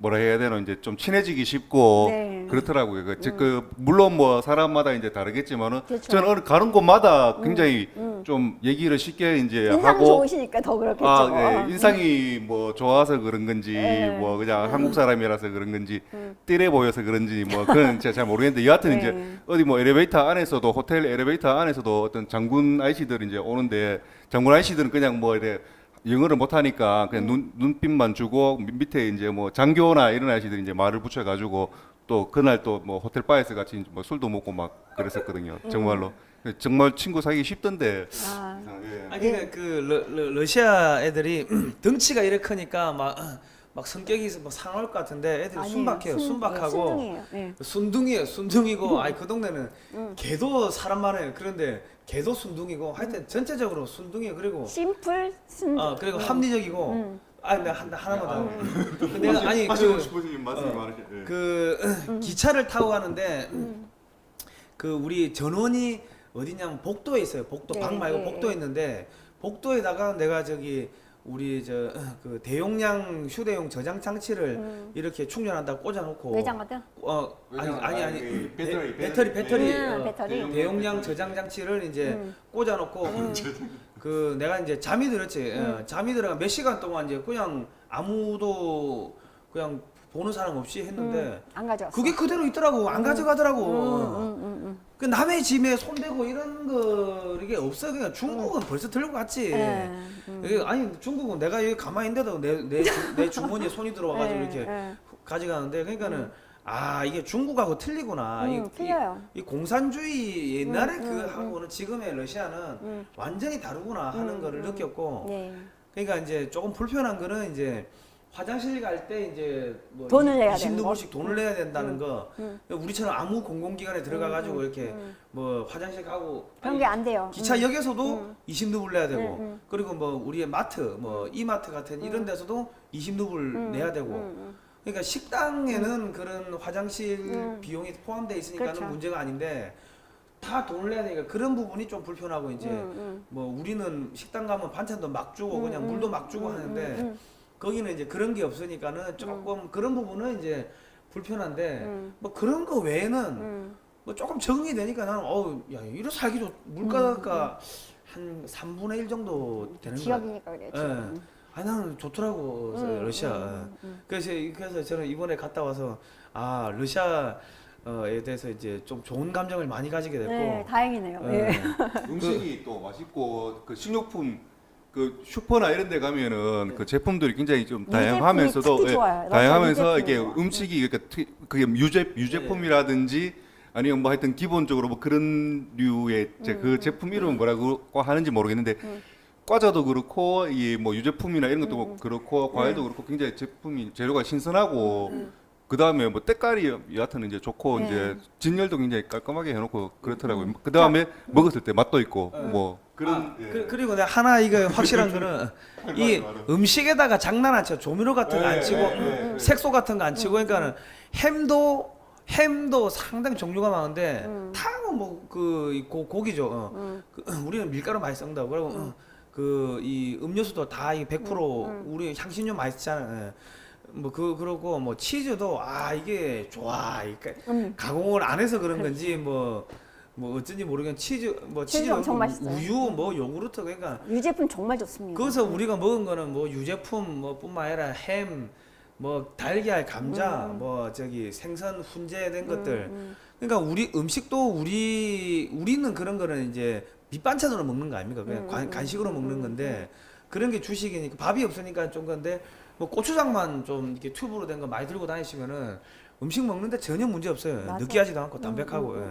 뭐라 해야 되나 이제 좀 친해지기 쉽고 네. 그렇더라고요. 그 물론 뭐 사람마다 이제 다르겠지만은 그렇죠. 저는 가는 곳마다 굉장히 좀 얘기를 쉽게 이제 인상 하고 좋으시니까 더 그렇겠죠. 예, 인상이 뭐 좋아서 그런 건지 네. 뭐 그냥 한국 사람이라서 그런 건지 띠래 보여서 그런지 뭐 그건 제가 잘 모르겠는데 여하튼 네. 이제 어디 뭐 엘리베이터 안에서도 호텔 엘리베이터 안에서도 어떤 장군 아저씨들 이제 오는데 장군 아저씨들은 그냥 뭐 이래 영어를 못하니까 그냥 눈빛만 주고 밑에 이제 뭐 장교나 이런 아저씨들이 이제 말을 붙여가지고 또 그날 또 뭐 호텔 바에서 같이 뭐 술도 먹고 막 그랬었거든요. 정말로 정말 친구 사귀기 쉽던데. 아, 예. 아니 그 러시아 애들이 덩치가 이렇게 크니까 막 성격이 뭐 상할 것 같은데 애들이 아니에요. 순박해요. 순박하고 순둥이에요. 네. 순둥이에요. 순둥이고 아니 그 동네는 개도 사람 많아요. 그런데 개도 순둥이고 하여튼 전체적으로 순둥이 그리고 심플 순. 그리고 합리적이고 아니 내가 하나만 더. 내가 아니 하시고 싶으신 말씀이 많으시. 예. 그 기차를 타고 가는데 그 우리 전원이 어디냐면 복도에 있어요. 복도 네, 방 말고 네, 복도에 있는데 복도에다가 내가 저기 우리 저 그 대용량 휴대용 저장 장치를 이렇게 충전한다고 꽂아놓고 외장하든. 아니 그 배터리 배터리 배터리. 대용량 저장 장치를 이제 꽂아놓고 그 내가 이제 잠이 들었지. 잠이 들어 몇 시간 동안 이제 그냥 아무도 그냥 보는 사람 없이 했는데 안 가져왔어. 그게 그대로 있더라고. 안 가져가더라고. 그 남의 짐에 손대고 이런 거 이게 없어. 그냥 중국은 벌써 들고 갔지. 네. 이게 아니 중국은 내가 여기 가만히 있는데도 내 주머니에 손이 들어와가지고 네, 이렇게 네. 가져가는데 그러니까는 아 이게 중국하고 틀리구나. 틀려요. 이 공산주의 옛날에 그 하고는 지금의 러시아는 완전히 다르구나 하는 거를 느꼈고. 네. 그러니까 이제 조금 불편한 거는 이제 화장실 갈 때 이제 뭐 돈을 내야 되는 거. 20루블씩 돈을 내야 된다는 거. 우리처럼 아무 공공기관에 들어가 가지고 이렇게 뭐 화장실 가고 그런 게 안 돼요. 기차역에서도 20루블 내야 되고 그리고 뭐 우리의 마트 뭐 이마트 같은 이런 데서도 20루블 내야 되고 그러니까 식당에는 그런 화장실 비용이 포함되어 있으니까는 그렇죠. 문제가 아닌데 다 돈을 내야 되니까 그런 부분이 좀 불편하고 이제 음. 뭐 우리는 식당 가면 반찬도 막 주고 그냥 물도 막 주고 하는데 거기는 이제 그런 게 없으니까는 조금 그런 부분은 이제 불편한데 뭐 그런 거 외에는 뭐 조금 적응이 되니까 나는 야 이래 살기 좋 물가가 한 3분의 1 정도 되는 거 지역이니까 그래요. 예. 아니 나는 좋더라고 러시아. 그래서 저는 이번에 갔다 와서 아 러시아에 대해서 이제 좀 좋은 감정을 많이 가지게 됐고. 네, 다행이네요. 예. 예. 음식이 또 맛있고 그 식료품 그 슈퍼나 이런 데 가면은 그 제품들이 굉장히 좀 다양하면서도 특히 좋아요. 다양하면서 러시아 이게 유제품이 좋아요. 음식이 그러니까 그게 유제품이라든지 아니면 뭐 하여튼 기본적으로 뭐 그런 류의 그 제품 이름은 뭐라고 하는지 모르겠는데 과자도 그렇고 이 뭐 유제품이나 이런 것도 그렇고 과일도 그렇고 굉장히 제품이 재료가 신선하고 그 다음에 뭐 때깔이 여하튼 이제 좋고 네. 이제 진열도 굉장히 깔끔하게 해놓고 그렇더라고요. 그 다음에 먹었을 때 맛도 있고 뭐 그런 예. 그리고 내가 하나 이거 확실한 거는 이 음식에다가 장난 안 쳐. 조미료 같은 거 안 치고 색소 같은 거 안 치고 그러니까는 햄도 상당히 종류가 많은데 다 뭐 그 고기죠. 우리는 밀가루 많이 쓴다고 그리고 그 이 음료수도 다 100% 우리 향신료 많이 쓰잖아요. 예. 뭐 그러고 뭐 치즈도 이게 좋아. 그러니까 가공을 안 해서 그런 건지 뭐 어쩐지 모르겠는데 치즈 엄청 맛있어요. 우유 뭐 요구르트 그러니까 유제품 정말 좋습니다. 거기서 우리가 먹은 거는 뭐 유제품 뭐 뿐만 아니라 햄 뭐 달걀, 감자, 뭐 저기 생선 훈제된 것들. 그러니까 우리 음식도 우리는 그런 거는 이제 밑반찬으로 먹는 거 아닙니까? 그냥 간식으로 먹는 건데 그런 게 주식이니까 밥이 없으니까 좀 건데 뭐 고추장만 좀 이렇게 튜브로 된 거 많이 들고 다니시면은 음식 먹는데 전혀 문제 없어요. 맞아. 느끼하지도 않고 담백하고. 예.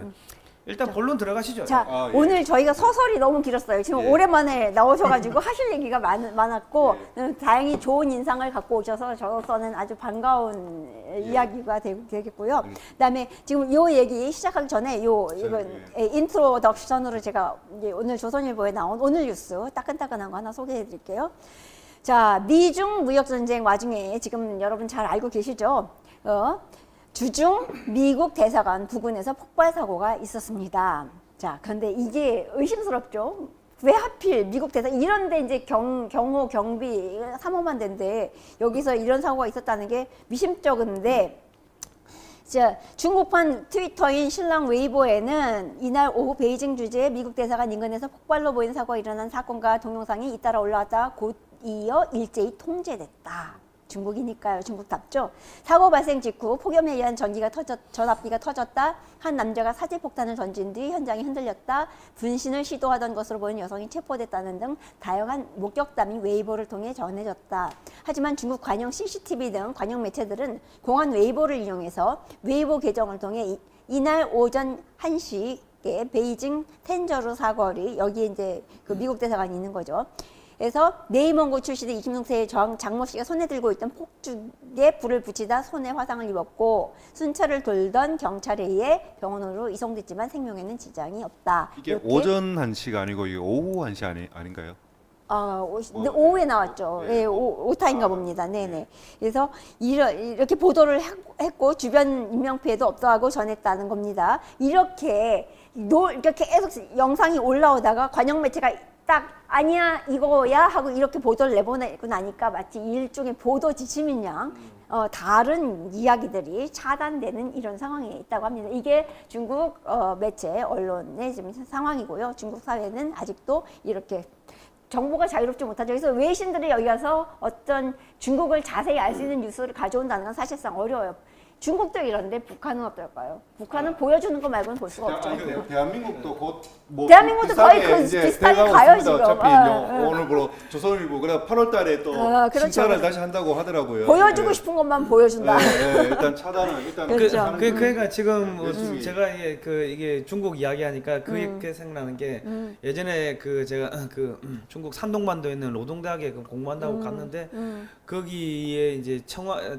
일단 본론 들어가시죠. 자, 아, 예. 오늘 저희가 서설이 너무 길었어요. 지금 예. 오랜만에 나오셔가지고 하실 얘기가 많았고 다행히 좋은 인상을 갖고 오셔서 저로서는 아주 반가운 이야기가 되겠고요. 그다음에 지금 요 얘기 시작하기 전에 이건 인트로덕션으로 제가 이제 오늘 조선일보에 나온 오늘 뉴스 따끈따끈한 거 하나 소개해드릴게요. 자, 미중 무역전쟁 와중에 지금 여러분 잘 알고 계시죠? 주중 미국 대사관 부근에서 폭발 사고가 있었습니다. 자, 그런데 이게 의심스럽죠? 왜 하필 미국 대사관 이런데 이제 경호 경비 3호만 된데 여기서 이런 사고가 있었다는 게 미심쩍은데. 자, 중국판 트위터인 신랑 웨이보에는 이날 오후 베이징 주재의 미국 대사관 인근에서 폭발로 보이는 사고가 일어난 사건과 동영상이 잇따라 올라왔다가 곧 이어 일제히 통제됐다. 중국이니까요. 중국답죠. 사고 발생 직후 폭염에 의한 전압기가 터졌다. 한 남자가 사제폭탄을 던진 뒤 현장이 흔들렸다. 분신을 시도하던 것으로 보이는 여성이 체포됐다는 등 다양한 목격담이 웨이보를 통해 전해졌다. 하지만 중국 관영 CCTV 등 관영 매체들은 공안 웨이보를 이용해서 웨이보 계정을 통해 이날 오전 1시에 베이징 텐저루 사거리 여기에 이제 그 미국 대사관이 있는 거죠. 그래서 네이몽고 출시대 26세의 장모 씨가 손에 들고 있던 폭죽에 불을 붙이다 손에 화상을 입었고 순찰을 돌던 경찰에 의해 병원으로 이송됐지만 생명에는 지장이 없다. 이게 이렇게 오전 1시가 아니고 이게 오후 1시 아닌가요? 오후에 나왔죠. 네. 예, 오타인가 봅니다. 네네. 그래서 이렇게 보도를 했고 주변 인명피해도 없다고 전했다는 겁니다. 이렇게 계속 영상이 올라오다가 관영 매체가 딱 아니야 이거야 하고 이렇게 보도를 내보내고 나니까 마치 일종의 보도 지침인 양 다른 이야기들이 차단되는 이런 상황에 있다고 합니다. 이게 중국 매체 언론의 지금 상황이고요. 중국 사회는 아직도 이렇게 정보가 자유롭지 못하죠. 그래서 외신들이 여기 와서 어떤 중국을 자세히 알 수 있는 뉴스를 가져온다는 건 사실상 어려워요. 중국도 이런데 북한은 어떨까요? 북한은 보여주는 거 말고는 볼 수가 없죠. 대한민국도 곧 뭐 대한민국도 거의 그 이제 비슷하게 돼가고 가요, 있습니다. 지금. 어차피 오늘부로 조선일보 그래 8월달에 또 그렇죠. 심사를 다시 한다고 하더라고요. 보여주고 예. 싶은 것만 보여준다. 일단 차단은 일단 그렇죠. 그러니까 지금 열심히. 제가 이게 중국 이야기하니까 그게 생각나는 게 예전에 제가 중국 산동반도에 있는 노동대학에 공부한다고 갔는데 거기에 이제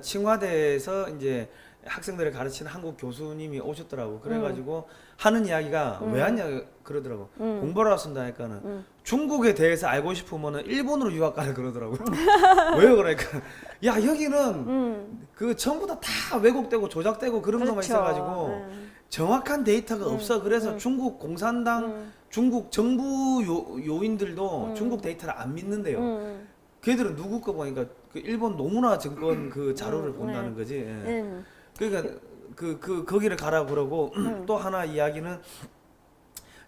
칭화대에서 이제 학생들을 가르치는 한국 교수님이 오셨더라고. 그래가지고 하는 이야기가 왜 왔냐 그러더라고. 공부하러 왔습니다 하니까는 중국에 대해서 알고 싶으면은 일본으로 유학 가라 그러더라고요. 왜요? 그러니까 야 여기는 그 전부 다 왜곡되고 조작되고 그런 것만 그렇죠. 있어가지고 정확한 데이터가 없어. 그래서 중국 공산당, 중국 정부 요인들도 중국 데이터를 안 믿는데요. 걔들은 누구 거 보니까 그 일본 노무라 증권 그 자료를 본다는 거지. 예. 그러니까 거기를 가라 그러고 또 하나 이야기는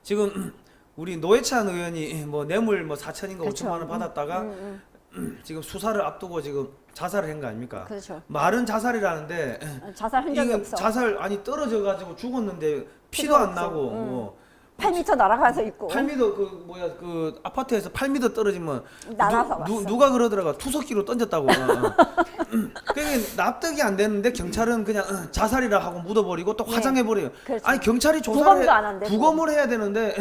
지금 우리 노회찬 의원이 뭐 뇌물 뭐 4천인가 그렇죠. 5천만 원 받았다가 지금 수사를 앞두고 지금 자살을 한 거 아닙니까? 그렇죠. 말은 자살이라는데 자살 흔적이 이건 없어. 자살 아니 떨어져 가지고 죽었는데 피도 안 나고 뭐 8m 날아가서 있고. 8m 그 아파트에서 8m 떨어지면 날아서 왔어. 누가 그러더라고 투석기로 던졌다고. 그게 납득이 안 되는데 경찰은 그냥 자살이라 하고 묻어버리고 또 화장해버려요. 그렇죠. 아니 경찰이 부검도 안 한대, 부검을 해야 되는데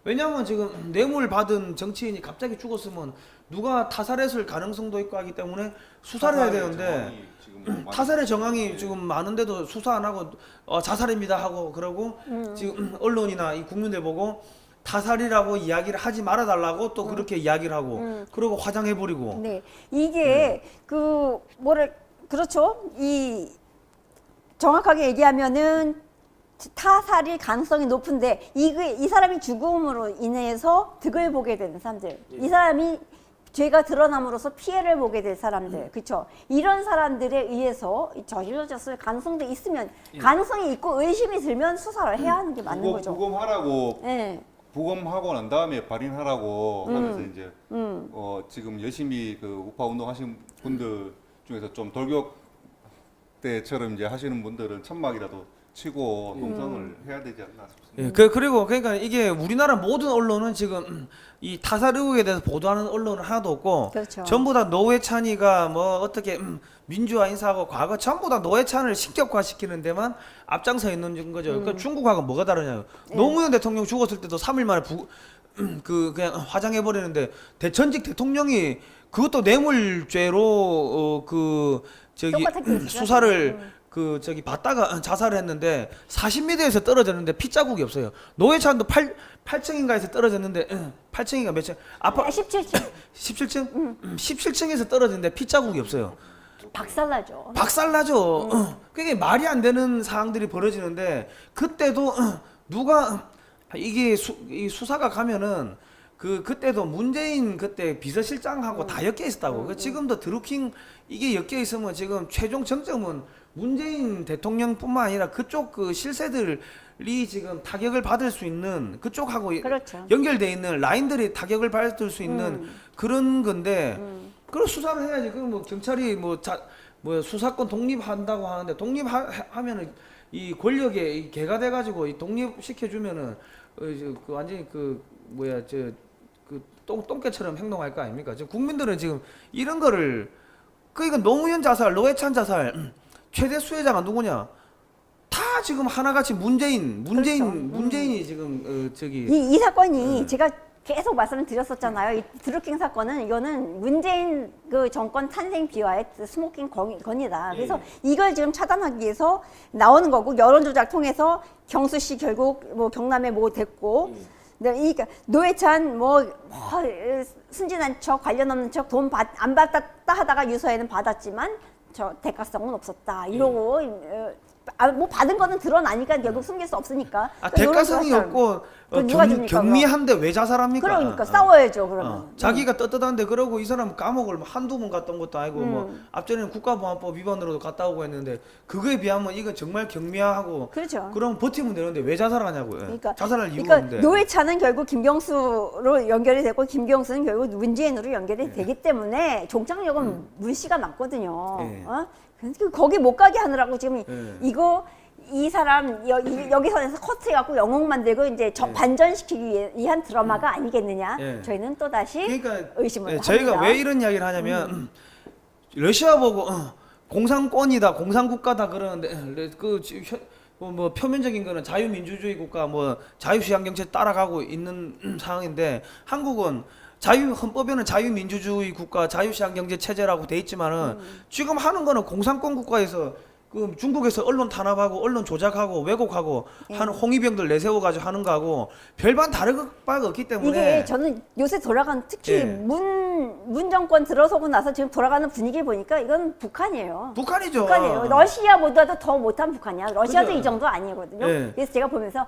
왜냐면 지금 뇌물 받은 정치인이 갑자기 죽었으면 누가 타살했을 가능성도 있고 하기 때문에 수사를 해야 되는데 타살의 정황이 지금 많은데도 수사 안 하고 자살입니다 하고 그러고 지금 언론이나 이 국민들 보고 타살이라고 이야기를 하지 말아달라고 또 그렇게 이야기를 하고 그러고 화장해버리고. 네, 이게 그렇죠. 이 정확하게 얘기하면은 타살일 가능성이 높은데 이 사람이 죽음으로 인해서 득을 보게 되는 사람들, 이 사람이 죄가 드러남으로써 피해를 보게 될 사람들, 그렇죠? 이런 사람들에 의해서 저질러졌을 가능성도 있으면 가능성이 있고 의심이 들면 수사를 해야 하는 게 맞는 거죠. 부검하라고 네. 부검하고 난 다음에 발인하라고 하면서 이제 지금 열심히 그 우파 운동하신 분들 중에서 좀 돌격 그때처럼 이제 하시는 분들은 천막이라도 치고 농성을 해야 되지 않나 싶습니다. 예, 그리고 그러니까 이게 우리나라 모든 언론은 지금 이 타살 의혹에 대해서 보도하는 언론은 하나도 없고 그렇죠. 전부 다 노회찬이가 뭐 어떻게 민주화 인사하고 과거 전부 다 노회찬을 신격화시키는 데만 앞장서 있는 거죠. 그러니까 중국하고 뭐가 다르냐요. 네. 노무현 대통령 죽었을 때도 3일 만에 그냥 화장해 버리는데 전직 대통령이 그것도 뇌물죄로 저기 똑같은 케이스죠. 수사를 그 저기 받다가 자살을 했는데 40m에서 떨어졌는데 피자국이 없어요. 노회찬도 8층인가에서 떨어졌는데 8층인가 몇 층? 아파 17층 17층? 17층에서 떨어졌는데 피자국이 없어요. 박살나죠. 박살나죠. 그게 말이 안 되는 상황들이 벌어지는데 그때도 누가 이게 이 수사가 가면은 그때도 문재인 그때 비서실장하고 다 엮여 있었다고. 지금도 드루킹 이게 엮여 있으면 지금 최종 정점은 문재인 대통령뿐만 아니라 그쪽 그 실세들이 지금 타격을 받을 수 있는 그쪽하고 그렇죠. 연결돼 있는 라인들이 타격을 받을 수 있는 그런 건데 그런 수사를 해야지. 그 뭐 경찰이 뭐 수사권 독립한다고 하는데 독립하면은 이 권력에 이 개가 돼가지고 이 독립시켜 주면은 그 완전히 그 뭐야 그 똥개처럼 행동할 거 아닙니까? 지금 국민들은 지금 이런 거를 그러니까 노무현 자살, 노회찬 자살 최대 수혜자가 누구냐? 다 지금 하나같이 문재인이 지금 저기 이 사건이 제가 계속 말씀을 드렸었잖아요. 이 드루킹 사건은 이거는 문재인 그 정권 탄생 비화의 스모킹 건이다. 그래서 이걸 지금 차단하기 위해서 나오는 거고 여론조작 통해서 경수 씨 결국 뭐 경남에 뭐 됐고 네, 그러니까 노회찬 뭐 순진한 척 관련 없는 척 돈 안 받았다 하다가 유서에는 받았지만 저 대가성은 없었다 이러고 뭐 받은 거는 드러나니까 결국 숨길 수 없으니까. 대가성이 없고 누가 줍니까, 경미한데 왜 자살합니까? 그러니까 싸워야죠 그러면. 자기가 떳떳한데 그러고 이 사람 감옥을 한두 번 갔던 것도 아니고 뭐 앞전에는 국가보안법 위반으로도 갔다 오고 했는데 그거에 비하면 이건 정말 경미하고 그렇죠. 그럼 버티면 되는데 왜 자살하냐고요. 그러니까, 자살할 이유가 그러니까 없는데. 노회찬은 결국 김경수로 연결이 되고 김경수는 결국 문재인으로 연결이 되기 때문에 종착역은 문 씨가 맞거든요. 예. 그래서 거기 못 가게 하느라고 지금 예. 이 사람 여기선에서 커트해갖고 영웅 만들고 이제 반전시키기 위한 드라마가 아니겠느냐. 예. 저희는 또 다시 그러니까 의심을 합니다. 저희가 왜 이런 이야기를 하냐면 러시아 보고 공산권이다, 공산국가다 그러는데 뭐 표면적인 거는 자유민주주의 국가, 뭐 자유시장경제 따라가고 있는 상황인데 한국은 헌법에는 자유민주주의 국가, 자유시장경제 체제라고 돼 있지만은 지금 하는 거는 공산권 국가에서 그 중국에서 언론 탄압하고 언론 조작하고 왜곡하고 하는 홍위병들 내세워가지고 하는 거하고 별반 다른 바가 없기 때문에 이게 저는 요새 돌아가는 특히 문 정권 들어서고 나서 지금 돌아가는 분위기 보니까 이건 북한이에요. 북한이죠. 북한이에요. 러시아보다도 더 못한 북한이야. 러시아도 그죠. 이 정도 아니거든요. 예. 그래서 제가 보면서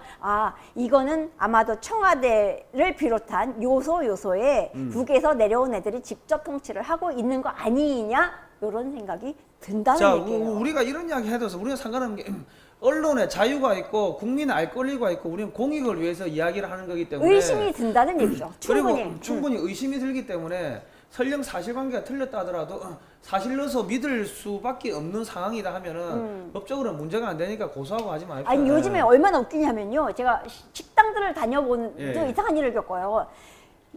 이거는 아마도 청와대를 비롯한 요소에 북에서 내려온 애들이 직접 통치를 하고 있는 거 아니냐 이런 생각이 든다는 자, 얘기예요. 우리가 이런 이야기 해둬서 우리가 상관없는 게 언론에 자유가 있고 국민의 알 권리가 있고 우리는 공익을 위해서 이야기를 하는 거기 때문에 의심이 든다는 얘기죠. 충분히. 그리고 충분히 의심이 들기 때문에 설령 사실관계가 틀렸다 하더라도 사실로서 믿을 수밖에 없는 상황이다 하면은 법적으로 문제가 안 되니까 고소하고 하지 마십시오. 아니 요즘에 얼마나 웃기냐면요. 제가 식당들을 다녀보는 또 예. 이상한 일을 겪어요.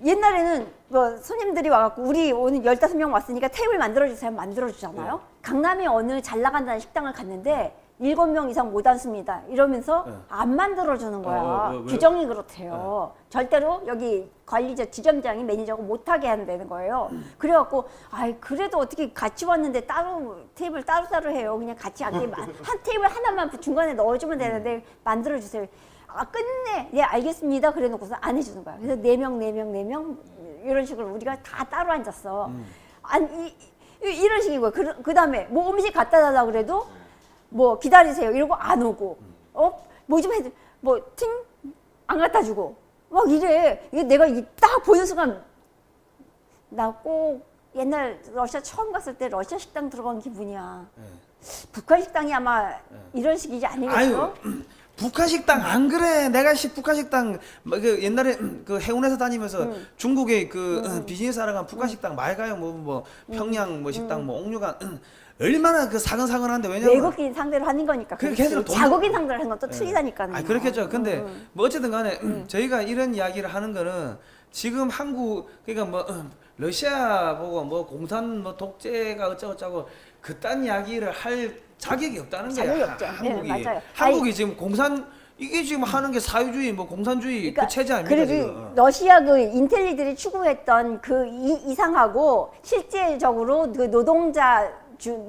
옛날에는 뭐 손님들이 와갖고 우리 오늘 15명 왔으니까 테이블 만들어주세요. 만들어주잖아요. 강남에 어느 잘 나간다는 식당을 갔는데 7명 이상 못 앉습니다. 이러면서 안 만들어주는 거야. 왜요? 규정이 그렇대요. 절대로 여기 관리자, 지점장이 매니저가 못하게 한다는 거예요. 그래갖고 그래도 어떻게 같이 왔는데 따로 테이블 따로따로 해요. 그냥 같이 앉게 한 테이블 하나만 중간에 넣어주면 되는데 만들어주세요. 끝내 네 알겠습니다 그래 놓고서 안 해주는 거야. 그래서 4명 이런 식으로 우리가 다 따로 앉았어. 아니 이런 식이고요. 그 다음에 뭐 음식 갖다 달라고 그래도 뭐 기다리세요 이러고 안 오고 뭐 좀 해도 뭐 팅 안 갖다 주고 막 이래. 이게 내가 딱 보는 순간 나 꼭 옛날 러시아 처음 갔을 때 러시아 식당 들어간 기분이야. 북한 식당이 아마 이런 식이지 아니겠어? 북한 식당 안 그래. 내가 북한 식당 그 옛날에 그 해운에서 다니면서 중국의 그 비즈니스 하러 간 북한 식당 많이 가요. 뭐 평양 뭐 식당 뭐 옥류관 얼마나 그 사근사근한데 왜냐면 외국인 상대로 하는 거니까. 그 그렇지. 걔들은 돈도- 자국인 상대로 하는 건 또 예. 틀리다니까요. 아 그렇겠죠. 근데 뭐 어쨌든 간에 저희가 이런 이야기를 하는 거는 지금 한국 그러니까 뭐 러시아 보고 뭐 공산 뭐 독재가 어쩌고저쩌고 그딴 이야기를 할 자격이 없다는 거야. 자격이 없죠. 한국이. 네, 맞아요. 한국이 지금 공산 이게 지금 하는 게 사회주의 뭐 공산주의 그러니까 그 체제 아닙니까 그리고 지금. 러시아 그 인텔리들이 추구했던 그 이상하고 실제적으로 그 노동자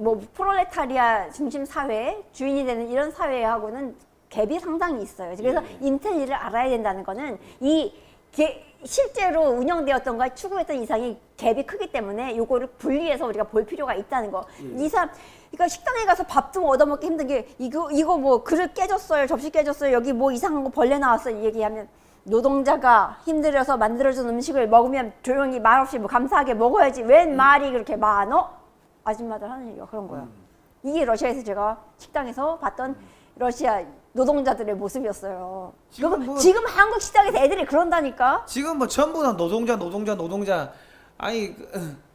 뭐 프롤레타리아 중심 사회 주인이 되는 이런 사회하고는 갭이 상당히 있어요. 그래서 인텔리를 알아야 된다는 거는 실제로 운영되었던 걸 추구했던 이상이 갭이 크기 때문에 요거를 분리해서 우리가 볼 필요가 있다는 거. 이 사람 그러니까 식당에 가서 밥도 얻어먹기 힘든 게 이거 뭐 그릇 깨졌어요, 접시 깨졌어요, 여기 뭐 이상한 거 벌레 나왔어요 이 얘기하면 노동자가 힘들어서 만들어준 음식을 먹으면 조용히 말없이 뭐 감사하게 먹어야지 웬 말이 그렇게 많어? 아줌마들 하는 얘기가 그런 거야. 이게 러시아에서 제가 식당에서 봤던 러시아 노동자들의 모습이었어요. 지금 한국 식당에서 애들이 그런다니까. 지금 뭐 전부 다 노동자. 아니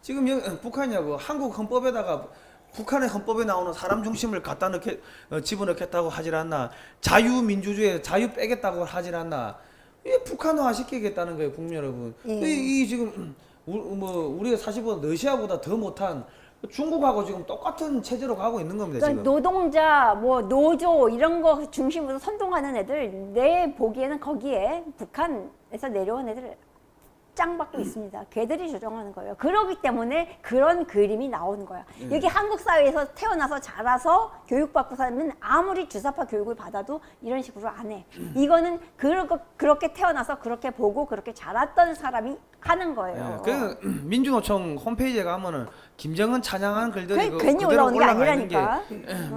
지금 북한이냐고 한국 헌법에다가 북한의 헌법에 나오는 사람 중심을 갖다 넣게 집어넣겠다고 하질 않나. 자유민주주의 자유 빼겠다고 하질 않나. 이게 북한화 시키겠다는 거예요, 국민 여러분. 예. 이 지금 우리가 사실보다 러시아보다 더 못한 중국하고 지금 똑같은 체제로 가고 있는 겁니다. 그러니까 지금. 노동자, 뭐 노조 이런 거 중심으로 선동하는 애들 내 보기에는 거기에 북한에서 내려온 애들 짱 받고 있습니다. 걔들이 조정하는 거예요. 그러기 때문에 그런 그림이 나오는 거야. 여기 한국 사회에서 태어나서 자라서 교육받고 살면 아무리 주사파 교육을 받아도 이런 식으로 안 해. 이거는 그렇게 태어나서 그렇게 보고 그렇게 자랐던 사람이 하는 거예요. 그 민주노총 홈페이지에 가면은 김정은 찬양하는 글들이 그게 괜히 그대로 올라오는 게 올라가 있는 아니라니까.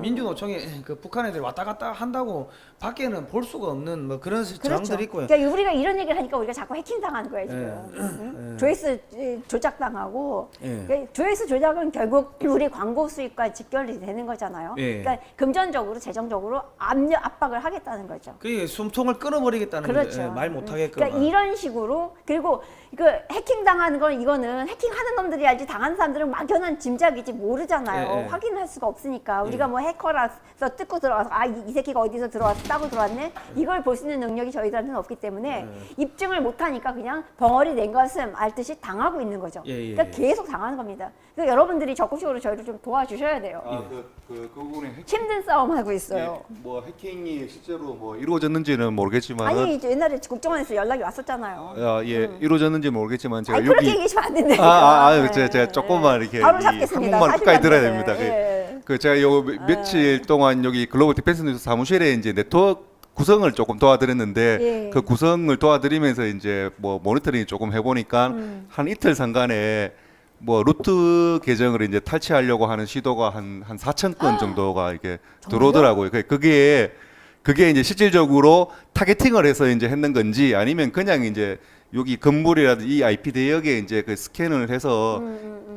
민주노총에 그 북한 애들이 왔다 갔다 한다고 밖에는 볼 수가 없는 뭐 그런 저항들이 있고요. 그러니까 우리가 이런 얘기를 하니까 우리가 자꾸 해킹 당하는 거예요 지금. 응? 조회수 조작당하고. 예. 그러니까 조회수 조작은 결국 우리 광고 수익과 직결이 되는 거잖아요. 예. 그러니까 금전적으로 재정적으로 압박을 하겠다는 거죠. 그게 숨통을 끊어버리겠다는 그렇죠. 거죠. 말 못하게끔. 그러니까 이런 식으로 그리고 이거 해킹 당하는 건 이거는 해킹하는 놈들이 알지 당하는 사람들은 막연한 짐작이지 모르잖아요. 예, 예. 확인할 수가 없으니까 우리가 뭐 해커라서 뜯고 들어가서 이 새끼가 어디서 들어와서 따고 들어왔네 이걸 볼 수 있는 능력이 저희들한테는 없기 때문에 입증을 못하니까 그냥 벙어리 낸 것은 알듯이 당하고 있는 거죠. 예, 예, 그러니까 계속 당하는 겁니다. 그러니까 여러분들이 적극적으로 저희를 좀 도와주셔야 돼요. 그 부분에 힘든 싸움 하고 있어요. 뭐 해킹이 실제로 뭐 이루어졌는지는 모르겠지만 아니 이제 옛날에 국정원에서 연락이 왔었잖아요. 이루어졌는지 모르겠지만 제가 아니 그렇게 여기 얘기하시면 안 된다니까. 제가 조금만 이렇게 바로 이 잡겠습니다. 한국말 끝까지 사실 들어야 안 됩니다. 돼. 그 제가 요 며칠 동안 여기 글로벌 디펜스 뉴스 사무실에 이제 네트워크 구성을 조금 도와드렸는데 예. 그 구성을 도와드리면서 이제 뭐 모니터링 조금 해보니까 한 이틀 상간에 뭐 루트 계정을 이제 탈취하려고 하는 시도가 한 4,000건 정도가 이렇게 들어오더라고요. 그게 이제 실질적으로 타겟팅을 해서 이제 했는 건지 아니면 그냥 이제 여기 건물이라든지 이 IP 대역에 이제 그 스캔을 해서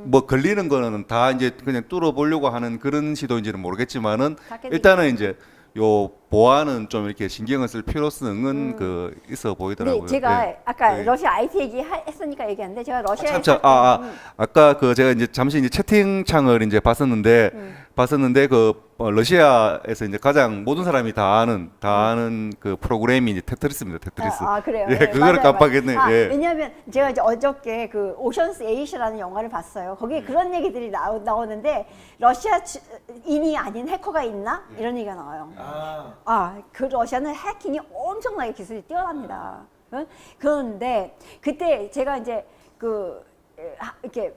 뭐 걸리는 거는 다 이제 그냥 뚫어보려고 하는 그런 시도인지는 모르겠지만은 일단은 이제 요 보안은 좀 이렇게 신경을 쓸 필요성은 그 있어 보이더라고요. 네, 제가 예. 아까 네. 러시아 IT 얘기했으니까 얘기하는데 제가 러시아에 아까 그 제가 이제 잠시 이제 채팅창을 이제 봤었는데 그 러시아에서 이제 가장 모든 사람이 다 아는 그 프로그램이 이제 테트리스입니다. 테트리스. 그래요. 예, 네, 그거를 맞아요, 깜빡했네. 맞아요. 예. 왜냐하면 제가 이제 어저께 그 오션스 8이라는 영화를 봤어요. 거기에 그런 얘기들이 나오는데 러시아인이 아닌 해커가 있나 이런 얘기가 나와요. 그 러시아는 해킹이 엄청나게 기술이 뛰어납니다. 그런데 그때 제가 이제 이렇게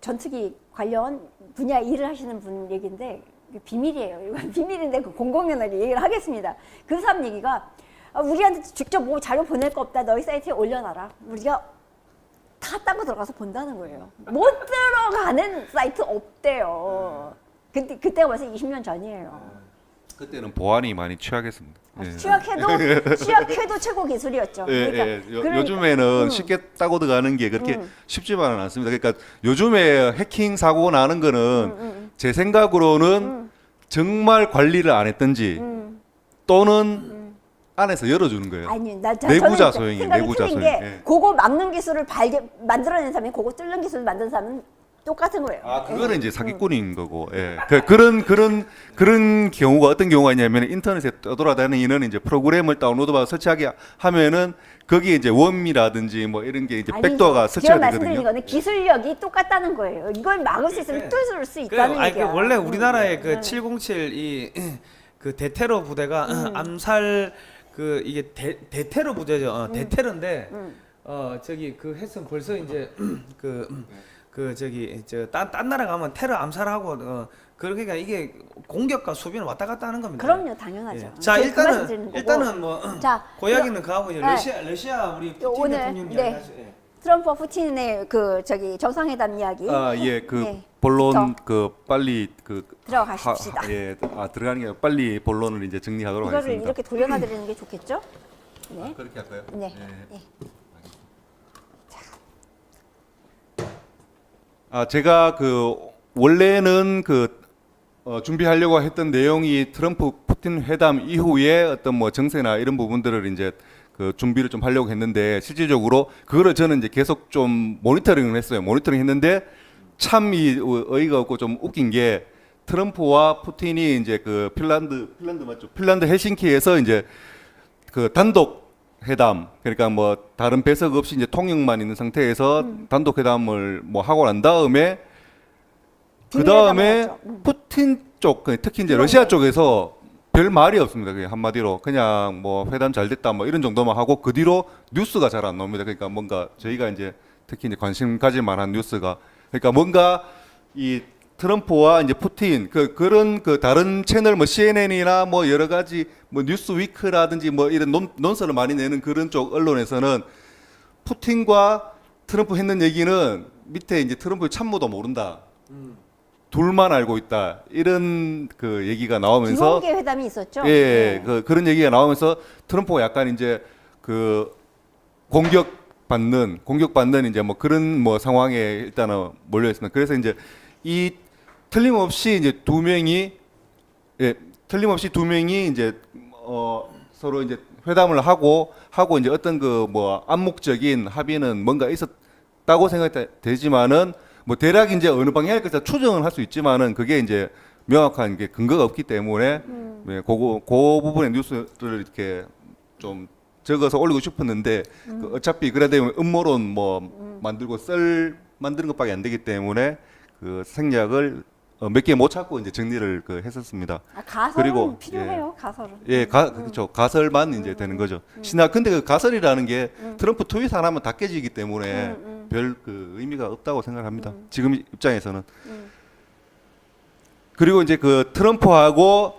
전투기 관련 분야 일을 하시는 분 얘기인데 비밀이에요. 이건 비밀인데 공공연하게 얘기를 하겠습니다. 그 사람 얘기가 우리한테 직접 뭐 자료 보낼 거 없다. 너희 사이트에 올려놔라. 우리가 다 따고 들어가서 본다는 거예요. 못 들어가는 사이트 없대요. 그때가 벌써 20년 전이에요. 그때는 보안이 많이 취약했습니다. 예. 취약해도 최고 기술이었죠. 그러니까 요즘에는 쉽게 따고 들어가는 게 그렇게 쉽지만은 않습니다. 그러니까 요즘에 해킹 사고가 나는 거는 제 생각으로는 정말 관리를 안 했든지 또는 안에서 열어주는 거예요. 아니, 내부자 소행이 생각이 내부자 틀린 소행. 게 그거 막는 기술을 만들어낸 사람이 그거 뚫는 기술을 만든 사람은 똑같은 거예요. 아, 그거는 이제 사기꾼인 거고, 예. 그런 경우가 어떤 경우가 있냐면 인터넷에 떠돌아다니는 이제 프로그램을 다운로드받아 설치하게 하면은 거기에 이제 웜이라든지 뭐 이런 게 이제 백도어가 설치가 제가 말씀드린 되거든요. 거는 기술력이 똑같다는 거예요. 이걸 막을 수 있으면 뚫을 수 그, 있다는 아니, 그 얘기야. 원래 우리나라의 그 707 이 그 대테러 부대가 암살 그 이게 대테러 부대죠. 대테러인데 저기 그 했으면 벌써 이제 그 저기 딴 나라 가면 테러 암살하고 그러니까 이게 공격과 수비는 왔다 갔다 하는 겁니다. 그럼요, 당연하죠. 예. 자 그 말씀 드리는 거고. 일단은 뭐 자, 고양이는 그하고 이제 네. 러시아 우리 푸틴 오늘, 대통령 네. 이야기 하죠. 예. 트럼프와 푸틴의 그 저기 정상회담 이야기 아, 예, 그 네. 본론 그 빨리 그 들어가십시다. 예, 들어가는 게 아니라 빨리 본론을 이제 정리하도록 이거를 하겠습니다. 이렇게 돌려놔드리는 게 좋겠죠? 네. 아, 그렇게 할까요? 네. 예. 네. 아, 제가 그 원래는 준비하려고 했던 내용이 트럼프 푸틴 회담 이후에 어떤 뭐 정세나 이런 부분들을 이제 그 준비를 좀 하려고 했는데 실질적으로 그거를 저는 이제 계속 좀 모니터링을 했어요. 모니터링 했는데 참 어이가 없고 좀 웃긴 게 트럼프와 푸틴이 이제 그 핀란드 맞죠? 핀란드 헬싱키에서 이제 그 단독 회담 그러니까 뭐 다른 배석 없이 이제 통역만 있는 상태에서 단독 회담을 뭐 하고 난 다음에 그 다음에 푸틴 쪽 특히 이제 러시아 쪽에서 별 말이 없습니다. 그냥 한마디로 그냥 뭐 회담 잘 됐다 뭐 이런 정도만 하고 그 뒤로 뉴스가 잘 안 나옵니다. 그러니까 뭔가 저희가 이제 특히 이제 관심 가질 만한 뉴스가 그러니까 뭔가 이 트럼프와 이제 푸틴 그런 그 다른 채널 뭐 CNN이나 뭐 여러 가지 뭐 뉴스위크라든지 뭐 이런 논설을 많이 내는 그런 쪽 언론에서는 푸틴과 트럼프 했는 얘기는 밑에 이제 트럼프의 참모도 모른다. 둘만 알고 있다. 이런 그 얘기가 나오면서 비공개 회담이 있었죠? 예, 네. 그런 얘기가 나오면서 트럼프가 약간 이제 그 공격받는 이제 뭐 그런 뭐 상황에 일단은 몰려 있습니다. 그래서 이제 이 틀림없이 이제 두 명이 이제 서로 이제 회담을 하고 이제 어떤 그 뭐 암묵적인 합의는 뭔가 있었다고 생각되지만은 뭐 대략 이제 어느 방향일 것을 추정은 할 수 있지만은 그게 이제 명확한 게 근거가 없기 때문에 네, 그 부분의 뉴스를 이렇게 좀 적어서 올리고 싶었는데 그 어차피 그래도 음모론 뭐 만드는 것밖에 안 되기 때문에 그 생략을 몇 개 못 찾고 이제 정리를 했었습니다. 아, 가설은 그리고, 필요해요, 가설은. 예, 그렇죠. 가설만 이제 되는 거죠. 근데 그 가설이라는 게 트럼프 트윗 하나면 다 깨지기 때문에 별 그 의미가 없다고 생각합니다. 지금 입장에서는. 그리고 이제 그 트럼프와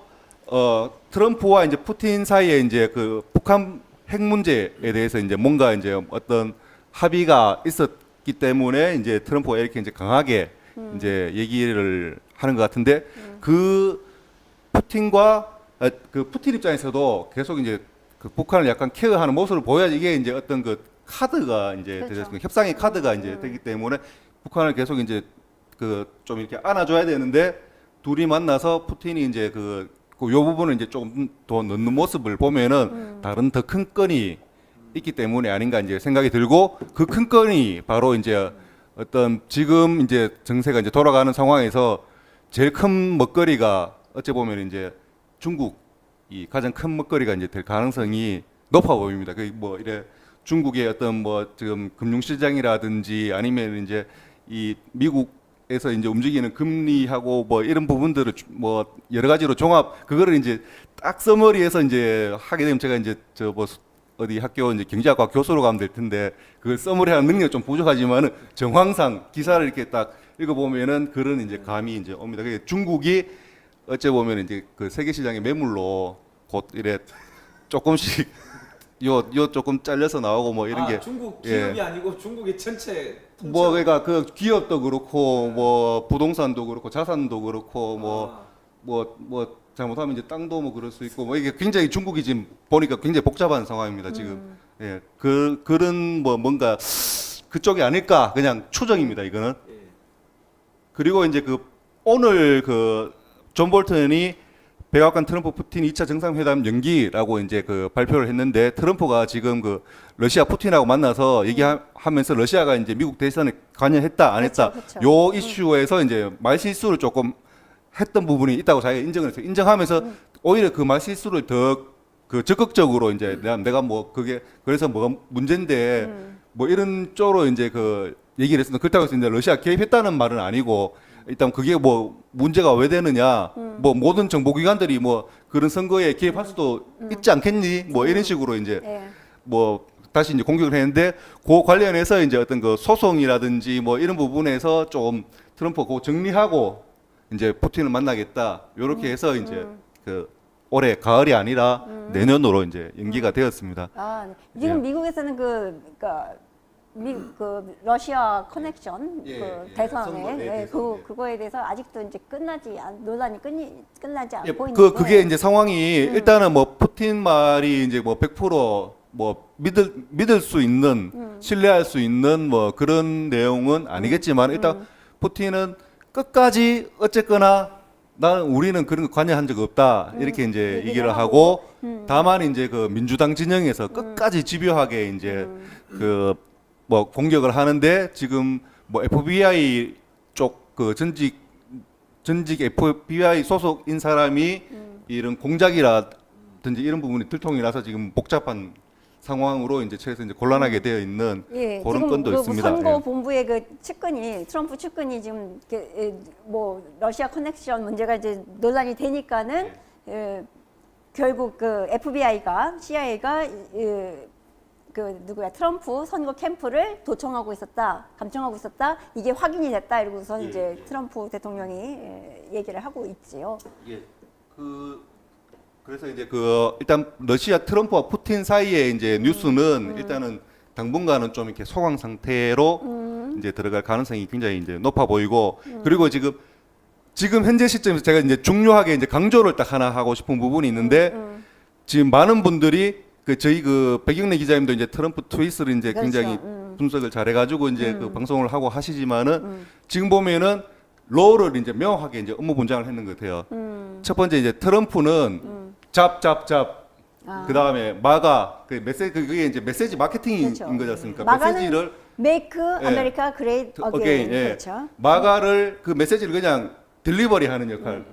이제 푸틴 사이에 이제 그 북한 핵 문제에 대해서 이제 뭔가 이제 어떤 합의가 있었기 때문에 이제 트럼프가 이렇게 이제 강하게 이제 얘기를 하는 것 같은데 그 푸틴 입장에서도 계속 이제 그 북한을 약간 케어하는 모습을 보여야지 이게 이제 어떤 그 카드가 이제 그렇죠. 되겠습니다. 협상의 카드가 이제 되기 때문에 북한을 계속 이제 그 좀 이렇게 안아줘야 되는데 둘이 만나서 푸틴이 이제 요 부분을 이제 조금 더 넣는 모습을 보면은 다른 더 큰 건이 있기 때문에 아닌가 이제 생각이 들고 그 큰 건이 바로 이제 어떤 지금 이제 정세가 이제 돌아가는 상황에서 제일 큰 먹거리가 어찌 보면 이제 중국이 가장 큰 먹거리가 이제 될 가능성이 높아 보입니다. 그 뭐 이래 중국의 어떤 뭐 지금 금융시장이라든지 아니면 이제 이 미국에서 이제 움직이는 금리하고 뭐 이런 부분들을 뭐 여러 가지로 그거를 이제 딱 서머리해서 이제 하게 되면 제가 이제 뭐 어디 학교 이제 경제학과 교수로 가면 될 텐데 그걸 서머리하는 능력 좀 부족하지만은 정황상 기사를 이렇게 딱 읽어보면은 그런 이제 감이 이제 옵니다. 그게 중국이 어째 보면 이제 그 세계 시장의 매물로 곧 이래 조금씩 요 조금 잘려서 나오고 뭐 이런 게 중국 기업이 아니고 중국의 전체 뭐 그러니까 그 기업도 그렇고 뭐 부동산도 그렇고 자산도 그렇고 뭐 잘못하면 이제 땅도 뭐 그럴 수 있고 뭐 이게 굉장히 중국이 지금 보니까 굉장히 복잡한 상황입니다 지금. 예, 그런 뭐 뭔가 그쪽이 아닐까 그냥 추정입니다 이거는. 그리고 이제 그 오늘 그 존 볼턴이 백악관 트럼프 푸틴 2차 정상회담 연기라고 이제 그 발표를 했는데 트럼프가 지금 그 러시아 푸틴하고 만나서 얘기하면서 러시아가 이제 미국 대선에 관여했다 안 했다 그렇죠. 요 이슈에서 이제 말실수를 조금 했던 부분이 있다고 자기가 인정을 했어요. 인정하면서 오히려 그 말실수를 더 그 적극적으로 이제 내가 뭐 그게 그래서 뭐가 문제인데 뭐 이런 쪽으로 이제 그 얘기를 했습니다. 그렇다고 해서 이제 러시아 개입했다는 말은 아니고 일단 그게 뭐 문제가 왜 되느냐 뭐 모든 정보기관들이 뭐 그런 선거에 개입할 수도 있지 않겠니 뭐 이런 식으로 이제 예. 뭐 다시 이제 공격을 했는데 그 관련해서 이제 어떤 그 소송이라든지 뭐 이런 부분에서 좀 트럼프 그거 정리하고 이제 푸틴을 만나겠다 요렇게 해서 이제 그 올해 가을이 아니라 내년으로 이제 연기가 되었습니다. 아, 네. 지금 예. 미국에서는 그 러시아 커넥션 예, 그 예, 대선에 선거, 예, 예, 대선, 예. 그거에 대해서 아직도 이제 논란이 끝나지 예, 않고 있는데 그게 이제 상황이 일단은 뭐 푸틴 말이 이제 뭐 100%뭐 믿을 수 있는 신뢰할 수 있는 뭐 그런 내용은 아니겠지만 일단 푸틴은 끝까지 어쨌거나 우리는 그런 거 관여한 적 없다 이렇게 이제 얘기를 하고 다만 이제 그 민주당 진영에서 끝까지 집요하게 이제 그 뭐 공격을 하는데 지금 뭐 FBI 쪽 그 전직 FBI 소속인 사람이 이런 공작이라든지 이런 부분이 들통이 나서 지금 복잡한 상황으로 이제 최에서 이제 곤란하게 되어 있는 예, 그런 지금 건도 그 있습니다. 선거 예. 본부의 그 측근이 트럼프 측근이 지금 뭐 러시아 커넥션 문제가 이제 논란이 되니까는 결국 그 FBI가 CIA가 그 누구야 트럼프 선거 캠프를 도청하고 있었다, 감청하고 있었다. 이게 확인이 됐다. 이러고서 예, 이제 예. 트럼프 대통령이 얘기를 하고 있지요. 예. 그래서 이제 그 일단 러시아 트럼프와 푸틴 사이의 이제 뉴스는 일단은 당분간은 좀 이렇게 소강 상태로 이제 들어갈 가능성이 굉장히 이제 높아 보이고 그리고 지금 현재 시점에서 제가 이제 중요하게 이제 강조를 딱 하나 하고 싶은 부분이 있는데 지금 많은 분들이 그 저희 그 백영래 기자님도 이제 트럼프 트윗을 이제 그렇죠. 굉장히 분석을 잘해가지고 이제 그 방송을 하고 하시지만은 지금 보면은 롤을 이제 명확하게 이제 업무 분장을 했는 것 같아요. 첫 번째 이제 트럼프는 잡 아. 그 다음에 마가 그 메시지 그게 이제 메시지 마케팅인 그렇죠. 거지 않습니까? 마가는 메시지를 Make 예. America Great Again. 예. 그렇죠. 마가를 그 메시지를 그냥 딜리버리 하는 역할.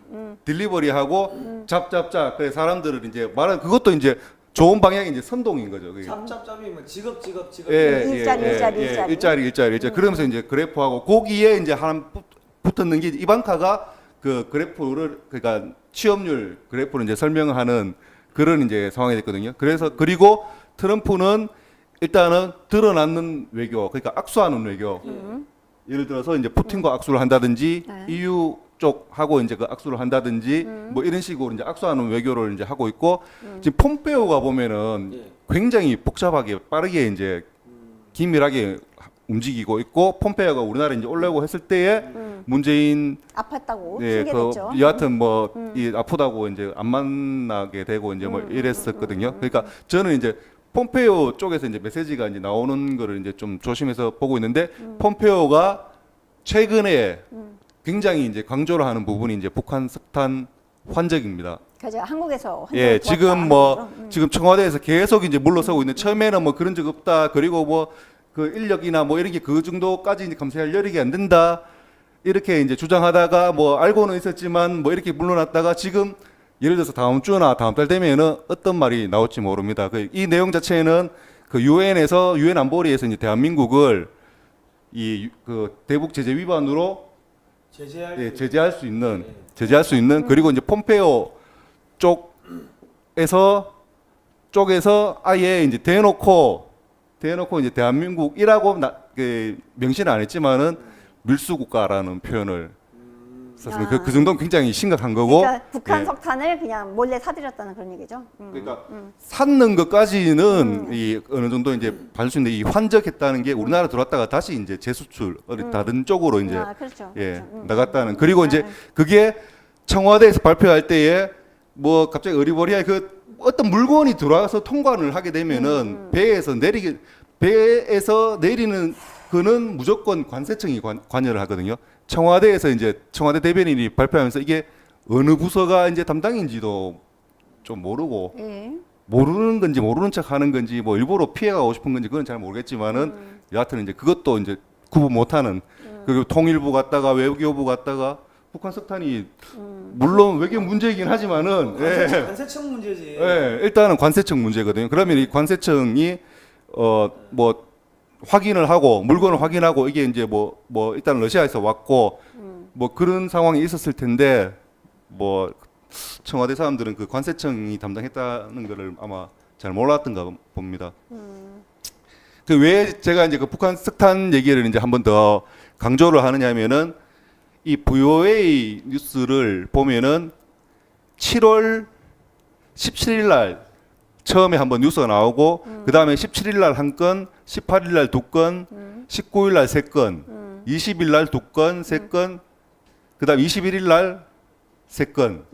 딜리버리하고 잡. 그래 사람들을 이제 말하는 그것도 이제 좋은 방향의 이제 선동인 거죠. 그게. 짭짭짭이면 직업. 일자리. 그러면서 이제 그래프하고 거기에 이제 하나 붙었는 게 이방카가 그 그래프를 그러니까 취업률 그래프를 이제 설명하는 그런 이제 상황이 됐거든요. 그래서 그리고 트럼프는 일단은 드러나는 외교, 그러니까 악수하는 외교. 예를 들어서 이제 푸틴과 악수를 한다든지 네. EU 쪽하고 이제 그 악수를 한다든지 뭐 이런 식으로 이제 악수하는 외교를 이제 하고 있고 지금 폼페오가 보면은 예. 굉장히 복잡하게 빠르게 이제 긴밀하게 움직이고 있고 폼페오가 우리나라에 이제 올라오고 했을 때에 문재인 아팠다고 예, 핑계댔죠. 여하튼 뭐 이 아프다고 이제 안 만나게 되고 이제 뭐 이랬었거든요. 그러니까 저는 이제 폼페오 쪽에서 이제 메시지가 이제 나오는 거를 이제 좀 조심해서 보고 있는데 폼페오가 최근에 굉장히 이제 강조를 하는 부분이 이제 북한 석탄 환적입니다. 그죠. 한국에서 예, 환경을 지금 도왔다 뭐 하는 거죠. 지금 청와대에서 계속 이제 물러서고 있는 처음에는 뭐 그런 적 없다. 그리고 뭐 그 인력이나 뭐 이런 게 그 정도까지 이제 감시할 여력이 안 된다. 이렇게 이제 주장하다가 뭐 알고는 있었지만 뭐 이렇게 물러났다가 지금 예를 들어서 다음 주나 다음 달 되면은 어떤 말이 나올지 모릅니다. 이 내용 자체는 그 유엔에서 유엔 안보리에서 이제 대한민국을 이 그 대북 제재 위반으로 제재할 수 있는 그리고 이제 폼페오 쪽에서 아예 이제 대놓고 이제 대한민국이라고 그 명시는 안 했지만은 밀수 국가라는 표현을 썼습니다. 그 정도는 굉장히 심각한 거고. 그러니까 북한 예. 석탄을 그냥 몰래 사들였다는 그런 얘기죠. 그러니까 샀는 것까지는 이 어느 정도 이제 봐줄 수 있는데 이 환적했다는 게 우리나라 들어왔다가 다시 이제 재수출 어디 다른 쪽으로 이제 그렇죠. 예 그렇죠. 나갔다는 그리고 이제 그게 청와대에서 발표할 때에 뭐 갑자기 어리버리하게 그 어떤 물건이 들어와서 통관을 하게 되면은 배에서 내리는 그는 무조건 관세청이 관여를 하거든요. 청와대에서 이제 청와대 대변인이 발표하면서 이게 어느 부서가 이제 담당인지도 좀 모르고 예. 모르는 건지 모르는 척 하는 건지 뭐 일부러 피해가고 싶은 건지 그건 잘 모르겠지만은 여하튼 이제 그것도 이제 구분 못하는 그리고 통일부 갔다가 외교부 갔다가 북한 석탄이 물론 외교 문제이긴 하지만은 관세청 문제지. 예, 일단은 관세청 문제거든요. 그러면 이 관세청이 뭐 확인을 하고 물건을 확인하고 이게 이제 뭐 일단 러시아에서 왔고 뭐 그런 상황이 있었을 텐데 뭐 청와대 사람들은 그 관세청이 담당했다는 거를 아마 잘 몰랐던가 봅니다. 그 왜 제가 이제 그 북한 석탄 얘기를 이제 한 번 더 강조를 하느냐면은 이 VOA 뉴스를 보면은 7월 17일 날 처음에 한번 뉴스가 나오고 그 다음에 17일 날 한 건, 18일 날 두 건, 19일 날 세 건, 20일 날 두 건, 세 건, 그 다음 21일 날 세 건.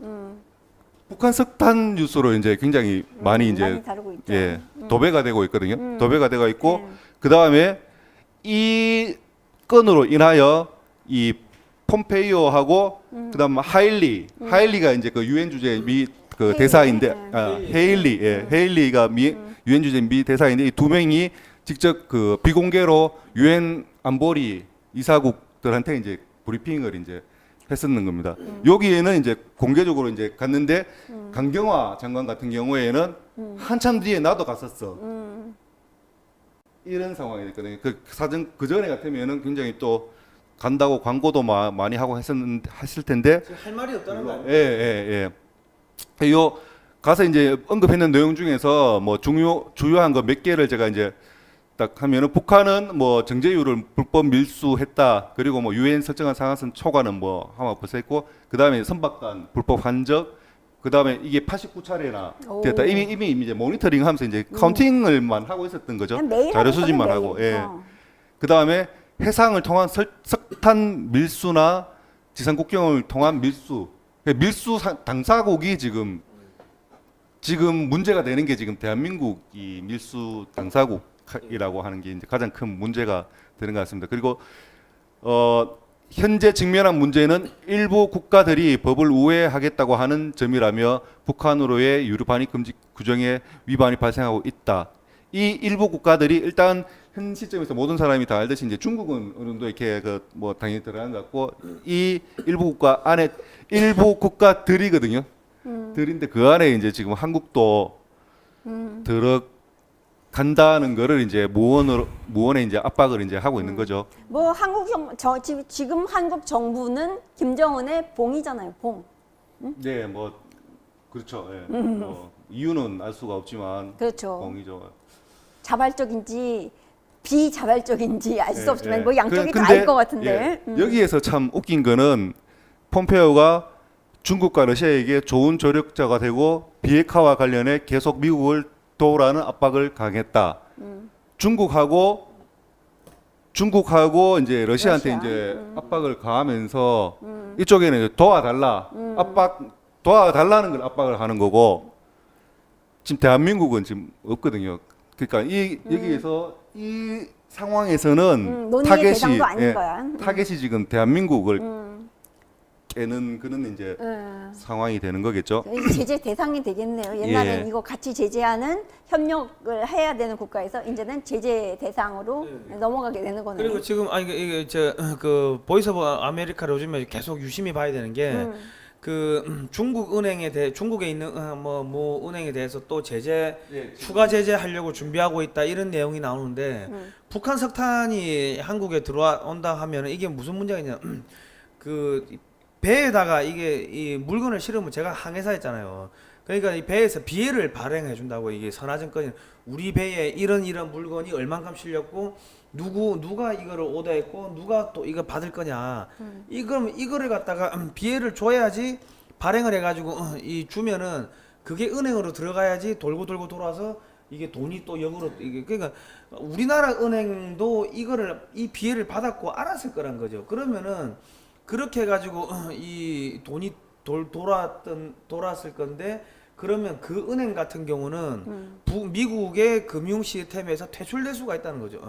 북한 석탄 뉴스로 이제 굉장히 많이 이제 많이 다루고 있죠. 예 도배가 되고 있거든요. 도배가 되고 있고 그 다음에 이 건으로 인하여 이 폼페이오하고 그다음 하일리가 이제 그 유엔 주재 미 그 대사인데 헤일리가 미 유엔 주재 미 대사인데 이 두 명이 직접 그 비공개로 유엔 안보리 이사국들한테 이제 브리핑을 이제 했었는 겁니다. 여기에는 이제 공개적으로 이제 갔는데 강경화 장관 같은 경우에는 한참 뒤에 나도 갔었어. 이런 상황이 됐거든요. 그 사전 그 전에 같으면은 굉장히 또 간다고 광고도 많이 하고 했을 텐데 할 말이 없다는 거 아니에요? 예. 요 가서 이제 언급했는 내용 중에서 뭐 주요한 거 몇 개를 제가 이제 딱 하면은 북한은 뭐 정제유를 불법 밀수했다. 그리고 뭐 유엔 설정한 상한선 초과는 뭐 아마 벌써 했고 그다음에 선박단 불법 환적 그다음에 이게 89차례나 됐다. 이미 이제 모니터링 하면서 이제 카운팅을만 하고 있었던 거죠. 매일 자료 하는 수집만 거는 하고. 매일. 예. 그다음에 해상을 통한 석탄 밀수나 지상 국경을 통한 밀수 당사국이 지금 문제가 되는 게 지금 대한민국이 밀수 당사국이라고 하는 게 이제 가장 큰 문제가 되는 것 같습니다. 그리고 현재 직면한 문제는 일부 국가들이 법을 우회하겠다고 하는 점이라며 북한으로의 유류 반입 금지 규정에 위반이 발생하고 있다. 이 일부 국가들이 일단 현 시점에서 모든 사람이 다 알듯이 이제 중국은 어느 정도 이렇게 그 뭐 당연히 들어간 것 같고 이 일부 국가 안에 일부 국가들이거든요. 들인데 그 안에 이제 지금 한국도 들어간다는 거를 이제 무언에 이제 압박을 이제 하고 있는 거죠. 뭐 지금 한국 정부는 김정은의 봉이잖아요. 봉. 네, 뭐 그렇죠. 예. 뭐 이유는 알 수가 없지만 그렇죠. 공이죠. 자발적인지 비자발적인지 알 수 예, 없지만 예. 뭐 양쪽이 다 근데, 알 것 같은데. 예, 여기에서 참 웃긴 거는 폼페오가 중국과 러시아에게 좋은 조력자가 되고 비핵화와 관련해 계속 미국을 도우라는 압박을 강했다. 중국하고 이제 러시아한테 러시아. 이제 압박을 가하면서 이쪽에는 이제 도와달라는 걸 압박을 하는 거고 지금 대한민국은 지금 없거든요. 그러니까 여기에서 이 상황에서는 논의의 대상도 아닌 거야. 타겟이 지금 대한민국을 깨는 그런 이제 상황이 되는 거겠죠. 제재 대상이 되겠네요. 옛날엔 예. 이거 같이 제재하는 협력을 해야 되는 국가에서 이제는 제재 대상으로 넘어가게 되는 거네요. 그리고 지금 이게 그 보이스 오브 아메리카 요즘에 계속 유심히 봐야 되는 게 그 중국 은행에 중국에 있는 뭐 은행에 대해서 또 추가 제재 하려고 준비하고 있다 이런 내용이 나오는데 북한 석탄이 한국에 들어온다 하면은 이게 무슨 문제가 있냐? 그 배에다가 이게 이 물건을 실으면 제가 항해사 했잖아요. 그러니까 이 배에서 비해를 발행해 준다고. 이게 선화증권이 우리 배에 이런 물건이 얼만큼 실렸고 누가 이거를 오더했고 누가 또 이거 받을 거냐. 이거를 갖다가 비해를 줘야지 발행을 해가지고 이 주면은 그게 은행으로 들어가야지 돌고 돌아서 이게 돈이 또 역으로 이게 그러니까 우리나라 은행도 이 비해를 받았고 알았을 거란 거죠. 그러면은 그렇게 해가지고 이 돈이 돌았을 건데 그러면 그 은행 같은 경우는 미국의 금융 시스템에서 퇴출될 수가 있다는 거죠.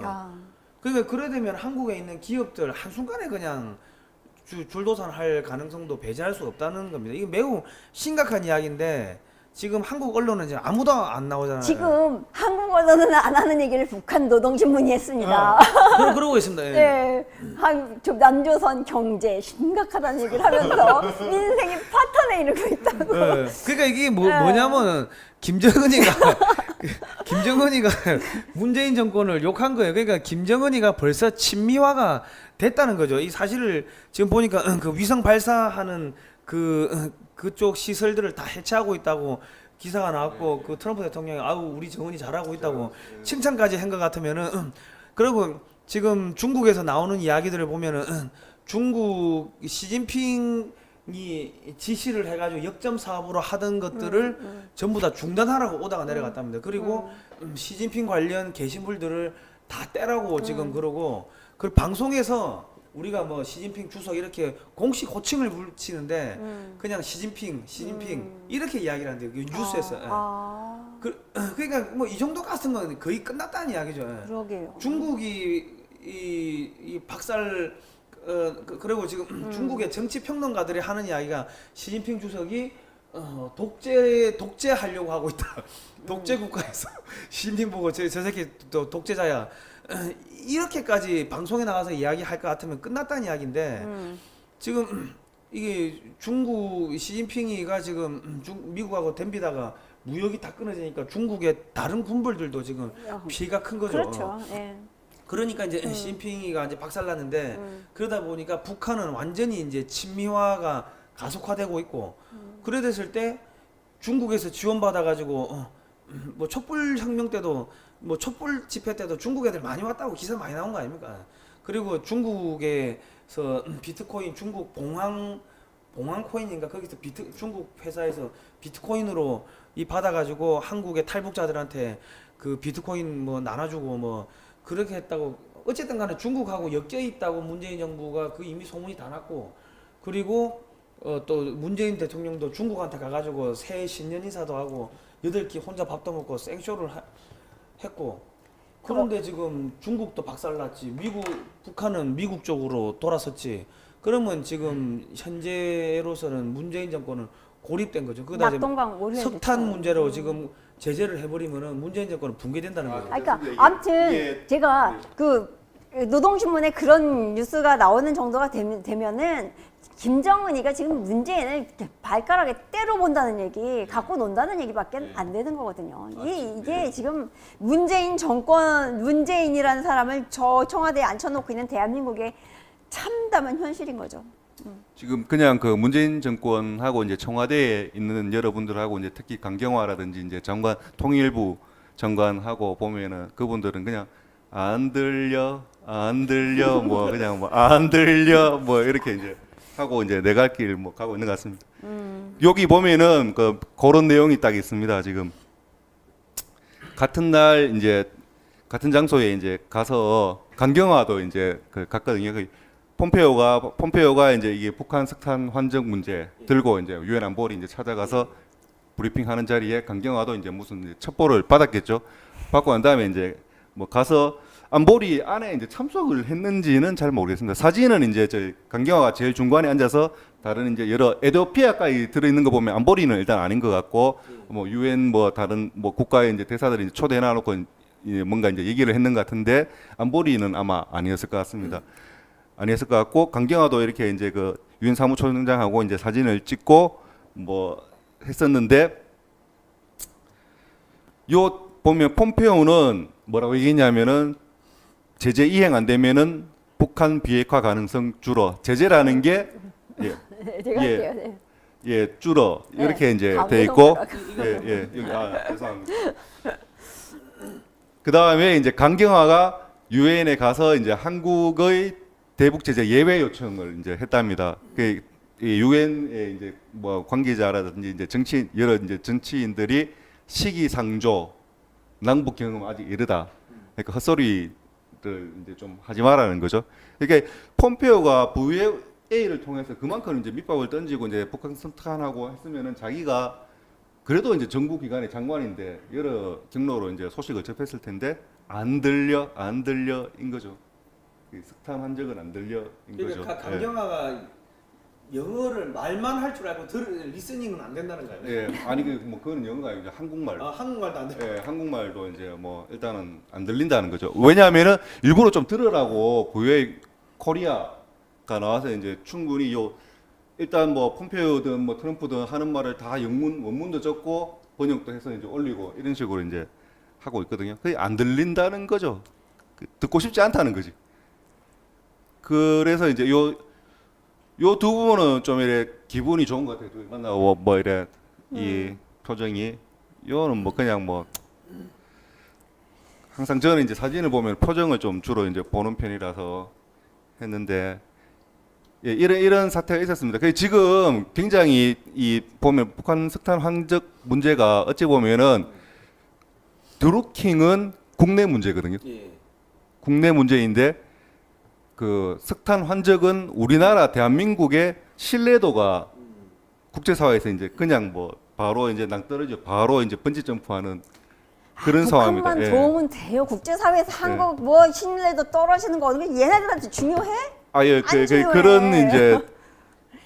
그러니까 그래 되면 한국에 있는 기업들 한순간에 그냥 줄도산할 가능성도 배제할 수 없다는 겁니다. 이게 매우 심각한 이야기인데 지금 한국 언론은 이제 아무도 안 나오잖아요. 지금 한국 언론은 안 하는 얘기를 북한 노동신문이 했습니다. 그러고 있습니다. 예. 네, 남조선 경제 심각하다는 얘기를 하면서 민생이 파탄에 이르고 있다고. 예. 그러니까 이게 네. 뭐냐면 김정은이가 문재인 정권을 욕한 거예요. 그러니까 김정은이가 벌써 친미화가 됐다는 거죠. 이 사실을 지금 보니까 그 위성 발사하는 그쪽 시설들을 다 해체하고 있다고 기사가 나왔고 그 트럼프 대통령이 아우 우리 정은이 잘하고 있다고 칭찬까지 한 것 같으면은 그리고 지금 중국에서 나오는 이야기들을 보면은 중국 시진핑이 지시를 해가지고 역점 사업으로 하던 것들을 전부 다 중단하라고 오다가 내려갔답니다. 그리고 시진핑 관련 게시물들을 다 떼라고 지금 그러고 그 방송에서 우리가 뭐 시진핑 주석 이렇게 공식 호칭을 붙이는데 그냥 시진핑 이렇게 이야기를 하는데 그 뉴스에서 그러니까 뭐 이 정도 갔으면 거의 끝났다는 이야기죠. 그러게요. 중국이 이 박살 그리고 지금 중국의 정치 평론가들이 하는 이야기가 시진핑 주석이 독재하려고 하고 있다. 독재 국가에서 시진핑 보고 저 새끼 또 독재자야. 이렇게까지 방송에 나가서 이야기할 것 같으면 끝났다는 이야기인데 지금 이게 중국 시진핑이가 지금 미국하고 덤비다가 무역이 다 끊어지니까 중국의 다른 군벌들도 지금 피해가 큰 거죠. 그렇죠. 예. 그러니까 이제 시진핑이가 이제 박살났는데 그러다 보니까 북한은 완전히 이제 친미화가 가속화되고 있고 그래 됐을 때 중국에서 지원받아 가지고 뭐 촛불혁명 때도 뭐 촛불 집회 때도 중국 애들 많이 왔다고 기사 많이 나온 거 아닙니까? 그리고 중국에서 비트코인 중국 봉황 코인인가 거기서 중국 회사에서 비트코인으로 이 받아가지고 한국의 탈북자들한테 그 비트코인 뭐 나눠주고 뭐 그렇게 했다고 어쨌든 간에 중국하고 엮여 있다고 문재인 정부가 그 이미 소문이 다 났고 그리고 또 문재인 대통령도 중국한테 가가지고 새해 신년 인사도 하고 8끼 혼자 밥도 먹고 생쇼를 했고 그런데 지금 중국도 박살났지 북한은 미국 쪽으로 돌아섰지 그러면 지금 현재로서는 문재인 정권은 고립된 거죠. 그다음에 낙동강 오래 석탄 됐죠. 문제로 지금 제재를 해버리면은 문재인 정권은 붕괴된다는 거죠. 그러니까 아무튼 제가 그 노동신문에 그런 뉴스가 나오는 정도가 되면은 김정은이가 지금 문재인을 발가락에 때려본다는 얘기, 갖고 논다는 얘기밖에 안 되는 거거든요. 이게 지금 문재인 정권, 문재인이라는 사람을 저 청와대에 앉혀놓고 있는 대한민국의 참담한 현실인 거죠. 지금 그냥 그 문재인 정권하고 이제 청와대에 있는 여러분들하고 이제 특히 강경화라든지 이제 장관 통일부 장관하고 보면은 그분들은 그냥 안 들려 뭐 그냥 뭐 안 들려 뭐 이렇게 이제 하고 이제 내 갈 길 뭐 가고 있는 것 같습니다. 여기 보면은 그런 내용이 딱 있습니다. 지금 같은 날 이제 같은 장소에 이제 가서 강경화도 이제 갔거든요. 폼페오가 이제 이게 북한 석탄 환적 문제 들고 이제 유엔 안보리 이제 찾아가서 브리핑하는 자리에 강경화도 이제 무슨 이제 첩보를 받았겠죠. 받고 난 다음에 이제 뭐 가서 안보리 안에 이제 참석을 했는지는 잘 모르겠습니다. 사진은 이제 저 강경화가 제일 중간에 앉아서 다른 이제 여러 에티오피아까지 들어 있는 거 보면 안보리는 일단 아닌 것 같고 뭐 유엔 뭐 다른 뭐 국가의 이제 대사들이 이제 초대해 놔놓고 뭔가 이제 얘기를 했는 것 같은데 안보리는 아마 아니었을 것 같습니다. 아니었을 것 같고 강경화도 이렇게 이제 그 유엔 사무총장하고 이제 사진을 찍고 뭐 했었는데 요 보면 폼페오는 뭐라고 얘기했냐면은 제재 이행 안 되면은 북한 비핵화 가능성 줄어. 제재라는 게 제가 할게요. 네. 줄어 이렇게 네, 이제 다음에 돼 있고 손가락. 여기 죄송합니다. 그 다음에 이제 강경화가 유엔에 가서 이제 한국의 대북 제재 예외 요청을 이제 했답니다. 그 유엔의 이제 뭐 관계자라든지 이제 여러 이제 정치인들이 시기상조 낭북 경험 아직 이르다. 그러니까 헛소리를 이제 좀 하지 말라는 거죠. 그러니까 폼페오가 VA를 통해서 그만큼 이제 밑밥을 던지고 이제 북한 선탄하고 했으면은 자기가 그래도 이제 정부 기관의 장관인데 여러 경로로 이제 소식을 접했을 텐데 안 들려인 거죠. 석탄 한 적은 안 들려인 거죠. 그러니까 강경화가 영어를 말만 할 줄 알고 리스닝은 안 된다는 거예요. 예, 아니 뭐 그건 영어가 아니고 한국말. 아, 한국말도 안 돼. 예, 한국말도 이제 뭐 일단은 안 들린다는 거죠. 왜냐하면은 일부러 좀 들으라고 고유의 코리아가 나와서 이제 충분히 요 일단 뭐 폼페오든 뭐 트럼프든 하는 말을 다 영문 원문도 적고 번역도 해서 이제 올리고 이런 식으로 이제 하고 있거든요. 그게 안 들린다는 거죠. 듣고 싶지 않다는 거지. 그래서 이제 요 두 부분은 좀 이래 기분이 좋은 것 같아요. 만나고 뭐 이래 이 표정이 요는 뭐 그냥 뭐 항상 저는 이제 사진을 보면 표정을 좀 주로 이제 보는 편이라서 했는데 예, 이런 사태가 있었습니다. 그 지금 굉장히 이 보면 북한 석탄 황적 문제가 어찌 보면은 드루킹은 국내 문제거든요. 예. 국내 문제인데 그 석탄 환적은 우리나라 대한민국의 신뢰도가 국제사회에서 이제 그냥 뭐 바로 이제 낭떠러지 바로 이제 번지 점프하는 그런 상황입니다. 북한만 예. 도움은 돼요. 국제사회에서 예. 한국 뭐 신뢰도 떨어지는 거 어느 게 얘네들한테 중요해? 아예 안 중요해. 그런 이제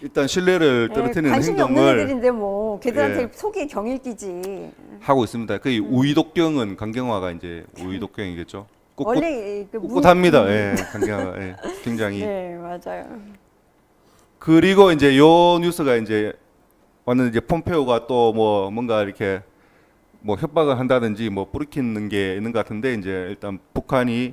일단 신뢰를 예, 떨어뜨리는 관심이 없는 행동을 애들인데 뭐 걔들한테 예. 속이 경일기지. 하고 있습니다. 그 우이독경은 강경화가 이제 우이독경이겠죠. 원래 그 꿋꿋합니다. 예, 강경화가 예, 굉장히. 네 맞아요. 그리고 이제 요 뉴스가 이제 왔는데 이제 폼페오가 또 뭐 뭔가 이렇게 뭐 협박을 한다든지 뭐 뿌리키는 게 있는 것 같은데 이제 일단 북한이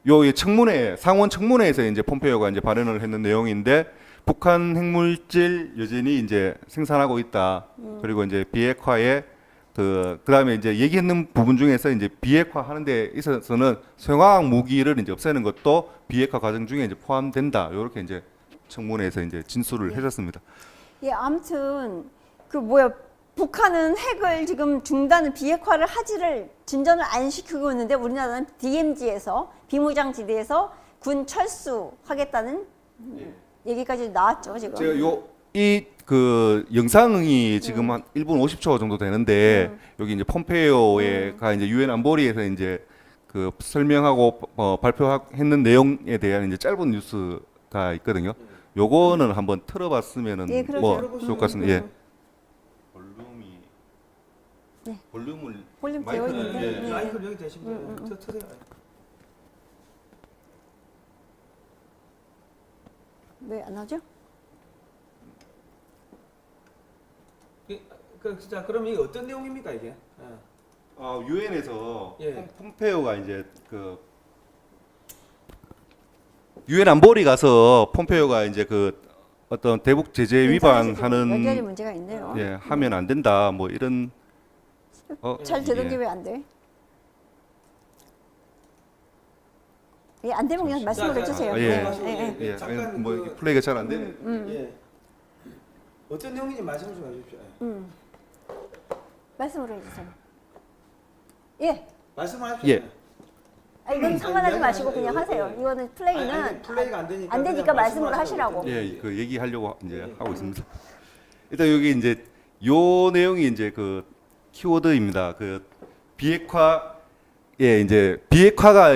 요 청문회 상원 청문회에서 이제 폼페오가 이제 발언을 했는 내용인데 북한 핵물질 여전히 이제 생산하고 있다. 그리고 이제 비핵화에 그다음에 이제 얘기했는 부분 중에서 이제 비핵화 하는 데 있어서는 생화학 무기를 이제 없애는 것도 비핵화 과정 중에 이제 포함된다. 요렇게 이제 청문회에서 이제 진술을 해줬습니다. 예 아무튼 그 뭐야 북한은 핵을 지금 중단을 비핵화를 하지를 진전을 안 시키고 있는데 우리나라는 DMZ에서 비무장지대에서 군 철수하겠다는 얘기까지 나왔죠 지금. 제가 이 그 영상이 지금 한 1분 50초 정도 되는데 여기 이제 폼페이오가 이제 유엔 안보리에서 이제 그 설명하고 발표했는 내용에 대한 이제 짧은 뉴스가 있거든요. 요거는 한번 틀어봤으면은 예, 그렇죠. 뭐 좋을 것 같습니다. 예. 네. 볼륨을 볼륨 되어 마이크는 있는데. 예. 네. 마이크를 여기 대시면 돼요. 트세요. 왜 안 나오죠? 자, 그럼 이게 어떤 내용입니까 이게? 유엔에서 예. 폼페이오가 이제 그 유엔 안보리 가서 폼페이오가 이제 그 어떤 대북 제재 연결이 위반하는 문제가 있네요. 예, 하면 안 된다. 뭐 이런 잘 되던 예. 게 왜 안 돼? 예, 안 되면 그냥 말씀을 자, 해주세요. 예. 네. 예, 잠깐 뭐 그- 플레이가 잘 안 되네. 예. 어떤 내용인지 말씀 좀 해주십시오. 말씀을 해주세요. 예. 말씀하십시오. 예. 이건 상관하지 아니, 마시고 아니, 그냥 아니, 하세요. 아니, 이거는 플레이는 아니, 플레이가 안 되니까 안 되니까 그냥 말씀을 말씀하시면 하시라고. 예, 그 얘기하려고 이제 하고 있습니다. 일단 여기 이제 요 내용이 이제 그 키워드입니다. 그 비핵화에 이제 비핵화가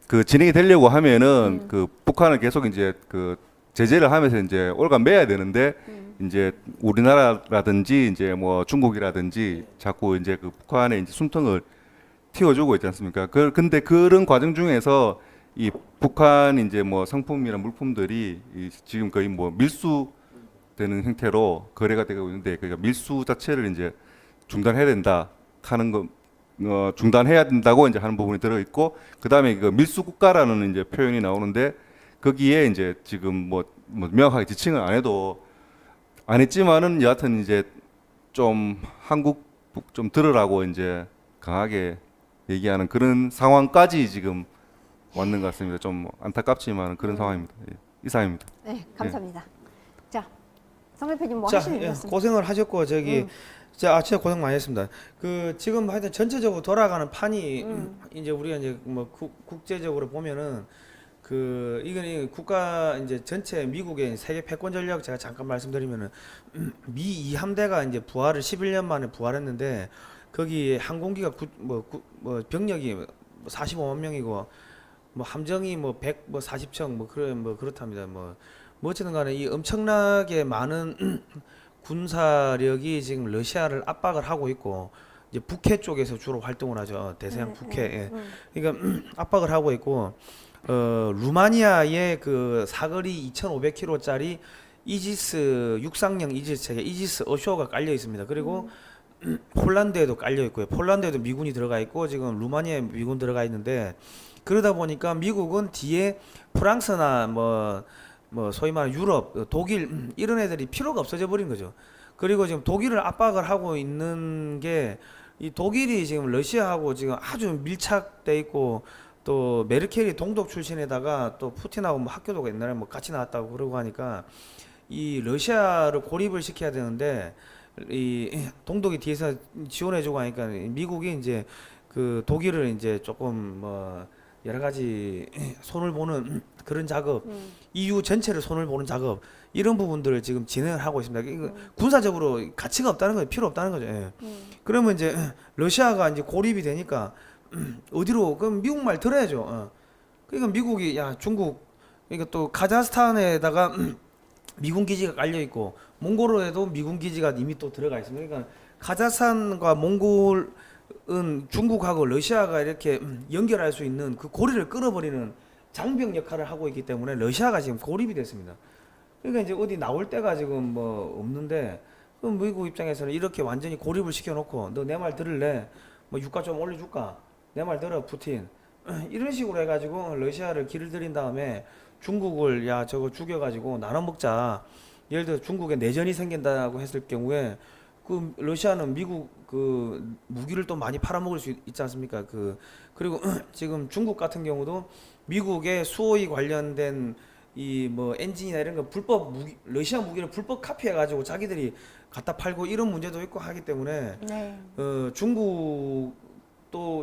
그 진행이 되려고 하면은 그 북한을 계속 이제 그 제재를 하면서 이제 올가매야 되는데 이제 우리나라라든지 이제 뭐 중국이라든지 자꾸 이제 그 북한에 이제 숨통을 틔워주고 있지 않습니까? 근데 그런 과정 중에서 이 북한 이제 뭐 상품이나 물품들이 지금 거의 뭐 밀수되는 형태로 거래가 되고 있는데 그러니까 밀수 자체를 이제 중단해야 된다 하는 거 중단해야 된다고 이제 하는 부분이 들어 있고 그다음에 그 밀수 국가라는 이제 표현이 나오는데 거기에 이제 지금 뭐 명확하게 지칭을 안 해도 안 했지만은 여하튼 이제 좀 한국 좀 들으라고 이제 강하게 얘기하는 그런 상황까지 지금 왔는 것 같습니다. 좀 안타깝지만 그런 상황입니다. 예. 이상입니다. 네, 감사합니다. 자, 성 대표님 뭐 자, 하시는 일 예, 있습니까? 고생을 하셨고 저기 진짜 고생 많이 했습니다. 그 지금 하여튼 전체적으로 돌아가는 판이 이제 우리가 이제 뭐 국제적으로 보면은 그 이건 국가 이제 전체 미국의 세계 패권 전략 제가 잠깐 말씀드리면은 미 2함대가 이제 부활을 11년 만에 부활했는데 거기 항공기가 병력이 45만 명이고 뭐 함정이 뭐 140척 뭐 그렇답니다. 뭐 뭐 어쨌든 간에 이 엄청나게 많은 군사력이 지금 러시아를 압박을 하고 있고 이제 북해 쪽에서 주로 활동을 하죠. 대서양 북해. 예. 그러니까 압박을 하고 있고 루마니아의 그 사거리 2,500km짜리 이지스 육상형 이지스 체계 이지스 어쇼가 깔려 있습니다. 그리고 폴란드에도 깔려 있고요. 폴란드에도 미군이 들어가 있고 지금 루마니아에 미군 들어가 있는데 그러다 보니까 미국은 뒤에 프랑스나 뭐 소위 말하는 유럽, 독일 이런 애들이 필요가 없어져 버린 거죠. 그리고 지금 독일을 압박을 하고 있는 게 이 독일이 지금 러시아하고 지금 아주 밀착돼 있고 또 메르켈이 동독 출신에다가 또 푸틴하고 뭐 학교도 옛날에 뭐 같이 나왔다고 그러고 하니까 이 러시아를 고립을 시켜야 되는데 이 동독이 뒤에서 지원해주고 하니까 미국이 이제 그 독일을 이제 조금 뭐 여러 가지 손을 보는 그런 작업, EU 전체를 손을 보는 작업 이런 부분들을 지금 진행을 하고 있습니다. 이거 군사적으로 가치가 없다는 거죠, 필요 없다는 거죠. 예. 그러면 이제 러시아가 이제 고립이 되니까 어디로 그럼 미국 말 들어야죠. 그러니까 미국이 야 중국 그러니까 또 카자흐스탄에다가 미군 기지가 깔려 있고 몽골에도 미군 기지가 이미 또 들어가 있습니다. 그러니까 카자흐스탄과 몽골은 중국하고 러시아가 이렇게 연결할 수 있는 그 고리를 끊어버리는 장벽 역할을 하고 있기 때문에 러시아가 지금 고립이 됐습니다. 그러니까 이제 어디 나올 데가 지금 뭐 없는데 그럼 미국 입장에서는 이렇게 완전히 고립을 시켜놓고 너 내 말 들을래? 뭐 유가 좀 올려줄까? 내 말 들어 푸틴 이런 식으로 해가지고 러시아를 길을 들인 다음에 중국을 야 저거 죽여가지고 나눠 먹자. 예를 들어 중국에 내전이 생긴다고 했을 경우에 그 러시아는 미국 그 무기를 또 많이 팔아먹을 수 있지 않습니까? 그리고 지금 중국 같은 경우도 미국의 수호에 관련된 이 뭐 엔진이나 이런 거 불법 무기 러시아 무기를 불법 카피해가지고 자기들이 갖다 팔고 이런 문제도 있고 하기 때문에 네.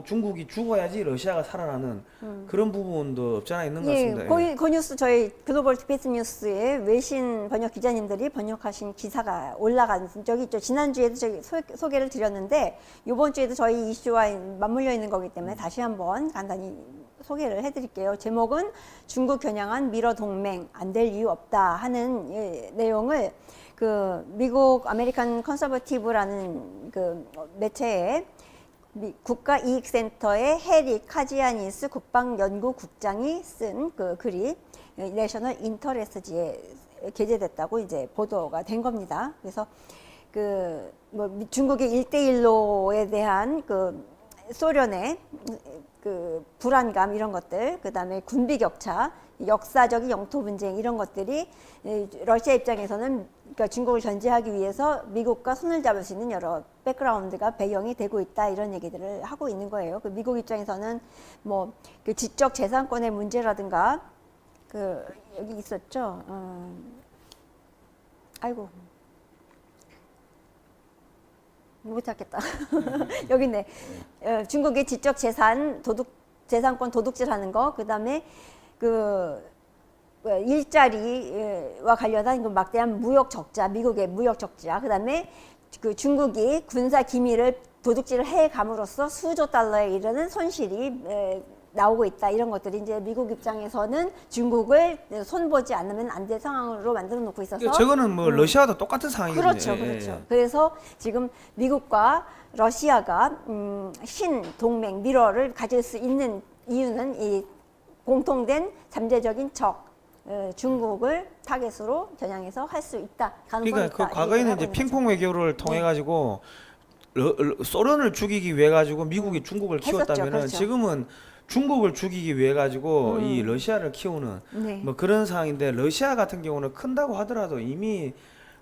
중국이 죽어야지 러시아가 살아나는 그런 부분도 없잖아 있는 것 같습니다. 예, 그 뉴스 저희 글로벌 디펜스 뉴스에 외신 번역 기자님들이 번역하신 기사가 올라간 적이 있죠. 지난주에도 저희 소개를 드렸는데 이번 주에도 저희 이슈와 맞물려 있는 거기 때문에 다시 한번 간단히 소개를 해드릴게요. 제목은 중국 겨냥한 미러 동맹 안 될 이유 없다 하는 내용을 그 미국 아메리칸 컨서버티브라는 그 매체에 국가이익센터의 해리 카지아니스 국방연구국장이 쓴 그 글이 내셔널 인터레스트지에 게재됐다고 이제 보도가 된 겁니다. 그래서 그 뭐 중국의 1대1로에 대한 그 소련의 그 불안감 이런 것들, 그다음에 군비 격차, 역사적인 영토 분쟁 이런 것들이 러시아 입장에서는 그러니까 중국을 견제하기 위해서 미국과 손을 잡을 수 있는 여러 백그라운드가 배경이 되고 있다 이런 얘기들을 하고 있는 거예요. 그 미국 입장에서는 뭐 그 지적 재산권의 문제라든가 그 여기 있었죠. 아이고 못 찾겠다. 여기 있네. 중국의 지적 재산권 도둑질하는 거, 그다음에 그 일자리와 관련한 그 막대한 무역 적자, 미국의 무역 적자, 그다음에 그 중국이 군사 기밀을 도둑질을 해 감으로써 수조 달러에 이르는 손실이 나오고 있다. 이런 것들이 이제 미국 입장에서는 중국을 손보지 않으면 안 될 상황으로 만들어 놓고 있어서 저거는 뭐 러시아도 똑같은 상황이거든요. 그렇죠, 그렇죠. 그래서 지금 미국과 러시아가 신동맹 미러를 가질 수 있는 이유는 이 공통된 잠재적인 적 중국을 타겟으로 겨냥해서 할 수 있다. 가능성이 그러니까 있다. 그 과거에는 이제 핑퐁 외교를 통해 가지고 소련을 죽이기 위해 가지고 미국이 중국을 키웠다면은 그렇죠. 지금은 중국을 죽이기 위해 가지고 이 러시아를 키우는 네. 뭐 그런 상황인데 러시아 같은 경우는 큰다고 하더라도 이미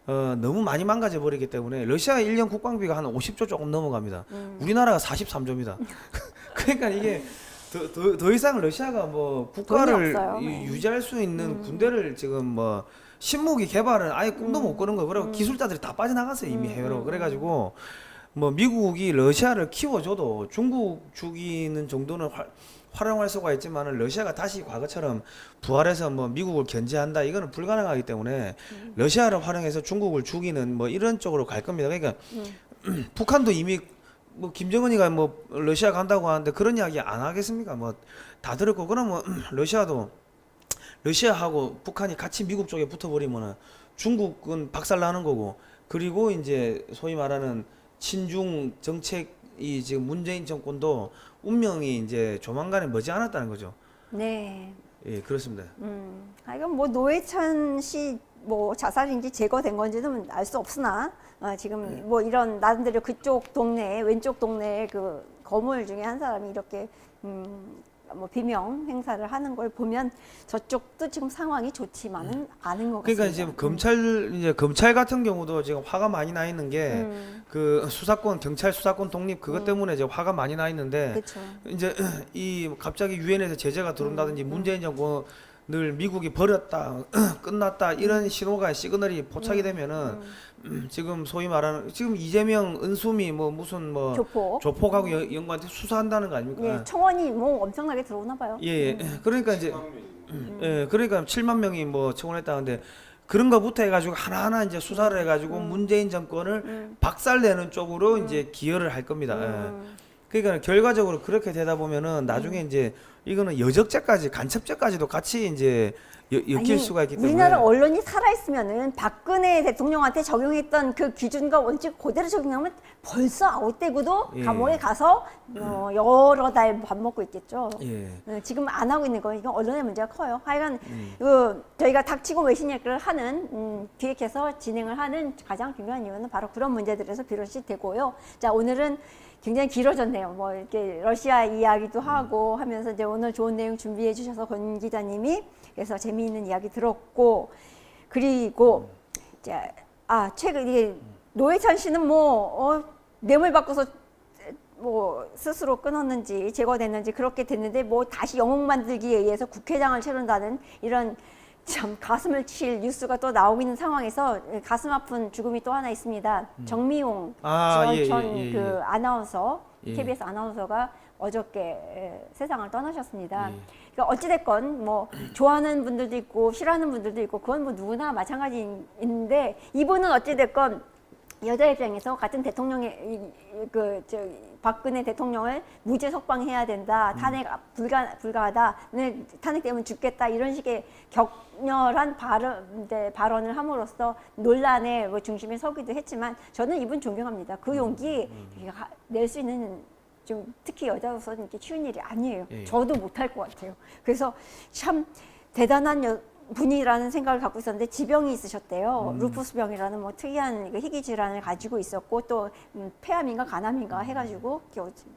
너무 많이 망가져 버리기 때문에 러시아 1년 국방비가 한 50조 조금 넘어갑니다. 우리나라가 43조입니다. 그러니까 이게 더 이상 러시아가 뭐 국가를 유지할 수 있는 군대를 지금 뭐 신무기 개발은 아예 꿈도 못 꾸는 거. 그리고 기술자들이 다 빠져나갔어요 이미 해외로. 그래가지고 뭐 미국이 러시아를 키워줘도 중국 죽이는 정도는 활용할 수가 있지만은 러시아가 다시 과거처럼 부활해서 뭐 미국을 견제한다 이거는 불가능하기 때문에 러시아를 활용해서 중국을 죽이는 뭐 이런 쪽으로 갈 겁니다. 그러니까 북한도 이미 뭐 김정은이가 뭐 러시아 간다고 하는데 그런 이야기 안 하겠습니까? 뭐 다 들었고 그러면 러시아도 러시아하고 북한이 같이 미국 쪽에 붙어버리면은 중국은 박살나는 거고, 그리고 이제 소위 말하는 친중 정책이 지금 문재인 정권도 운명이 이제 조만간에 머지않았다는 거죠. 네. 예, 그렇습니다. 이건 뭐 노회찬 씨 뭐 자살인지 제거된 건지는 알 수 없으나 지금 뭐 이런 나름대로 그쪽 동네 왼쪽 동네 그 거물 중에 한 사람이 이렇게 뭐 비명 행사를 하는 걸 보면 저쪽도 지금 상황이 좋지만은 않은 것 그러니까 같습니다. 지금 검찰 같은 경우도 지금 화가 많이 나 있는 게 그 수사권 경찰 수사권 독립 그것 때문에 이제 화가 많이 나 있는데 그렇죠. 이제 이 갑자기 유엔에서 제재가 들어온다든지 문재인 정권을 미국이 버렸다 끝났다 이런 신호가 시그널이 포착이 되면은 지금 소위 말하는 지금 이재명 은수미 뭐 무슨 뭐 조폭하고 연관돼 수사한다는 거 아닙니까? 예, 청원이 뭐 엄청나게 들어오나 봐요. 예, 그러니까 이제 그러니까 7만 명이 뭐 청원했다는데 그런 거부터 해가지고 하나하나 이제 수사를 해가지고 문재인 정권을 박살내는 쪽으로 이제 기여를 할 겁니다. 예. 그러니까 결과적으로 그렇게 되다 보면은 나중에 이제 이거는 여적죄까지 간첩죄까지도 같이 이제 엮일 수가 있기 때문에 우리나라 언론이 살아있으면은 박근혜 대통령한테 적용했던 그 기준과 원칙 그대로 적용하면 벌써 아웃되고도 예. 감옥에 가서 여러 달 밥 먹고 있겠죠. 예. 지금 안 하고 있는 거 이건 언론의 문제가 커요. 하여간 저희가 닥치고 외신 얘기를 하는 기획해서 진행을 하는 가장 중요한 이유는 바로 그런 문제들에서 비롯이 되고요. 자, 오늘은 굉장히 길어졌네요. 뭐 이렇게 러시아 이야기도 하고 하면서 이제 오늘 좋은 내용 준비해 주셔서 권 기자님이 그래서 재미있는 이야기 들었고, 그리고 이제 최근 이게 노회찬 씨는 뭐 뇌물 받고서 뭐 스스로 끊었는지 제거됐는지 그렇게 됐는데 뭐 다시 영웅 만들기에 의해서 국회장을 치른다는 이런 참 가슴을 칠 뉴스가 또 나오고 있는 상황에서 가슴 아픈 죽음이 또 하나 있습니다. 정미용 전 그 아나운서 KBS 아나운서가 어저께 세상을 떠나셨습니다. 그러니까 어찌됐건 뭐 좋아하는 분들도 있고 싫어하는 분들도 있고 그건 뭐 누구나 마찬가지인데 이분은 어찌됐건 여자 입장에서 같은 대통령의 박근혜 대통령을 무죄 석방해야 된다, 탄핵 불가하다, 탄핵되면 죽겠다 이런 식의 격렬한 발언을 함으로써 논란의 뭐 중심에 서기도 했지만 저는 이분 존경합니다. 그 용기 낼 수 있는 좀 특히 여자로서는 이렇게 쉬운 일이 아니에요. 저도 못할 것 같아요. 그래서 참 대단한 분이라는 생각을 갖고 있었는데 지병이 있으셨대요. 루푸스병이라는 뭐 특이한 희귀 질환을 가지고 있었고 또 폐암인가 간암인가 해가지고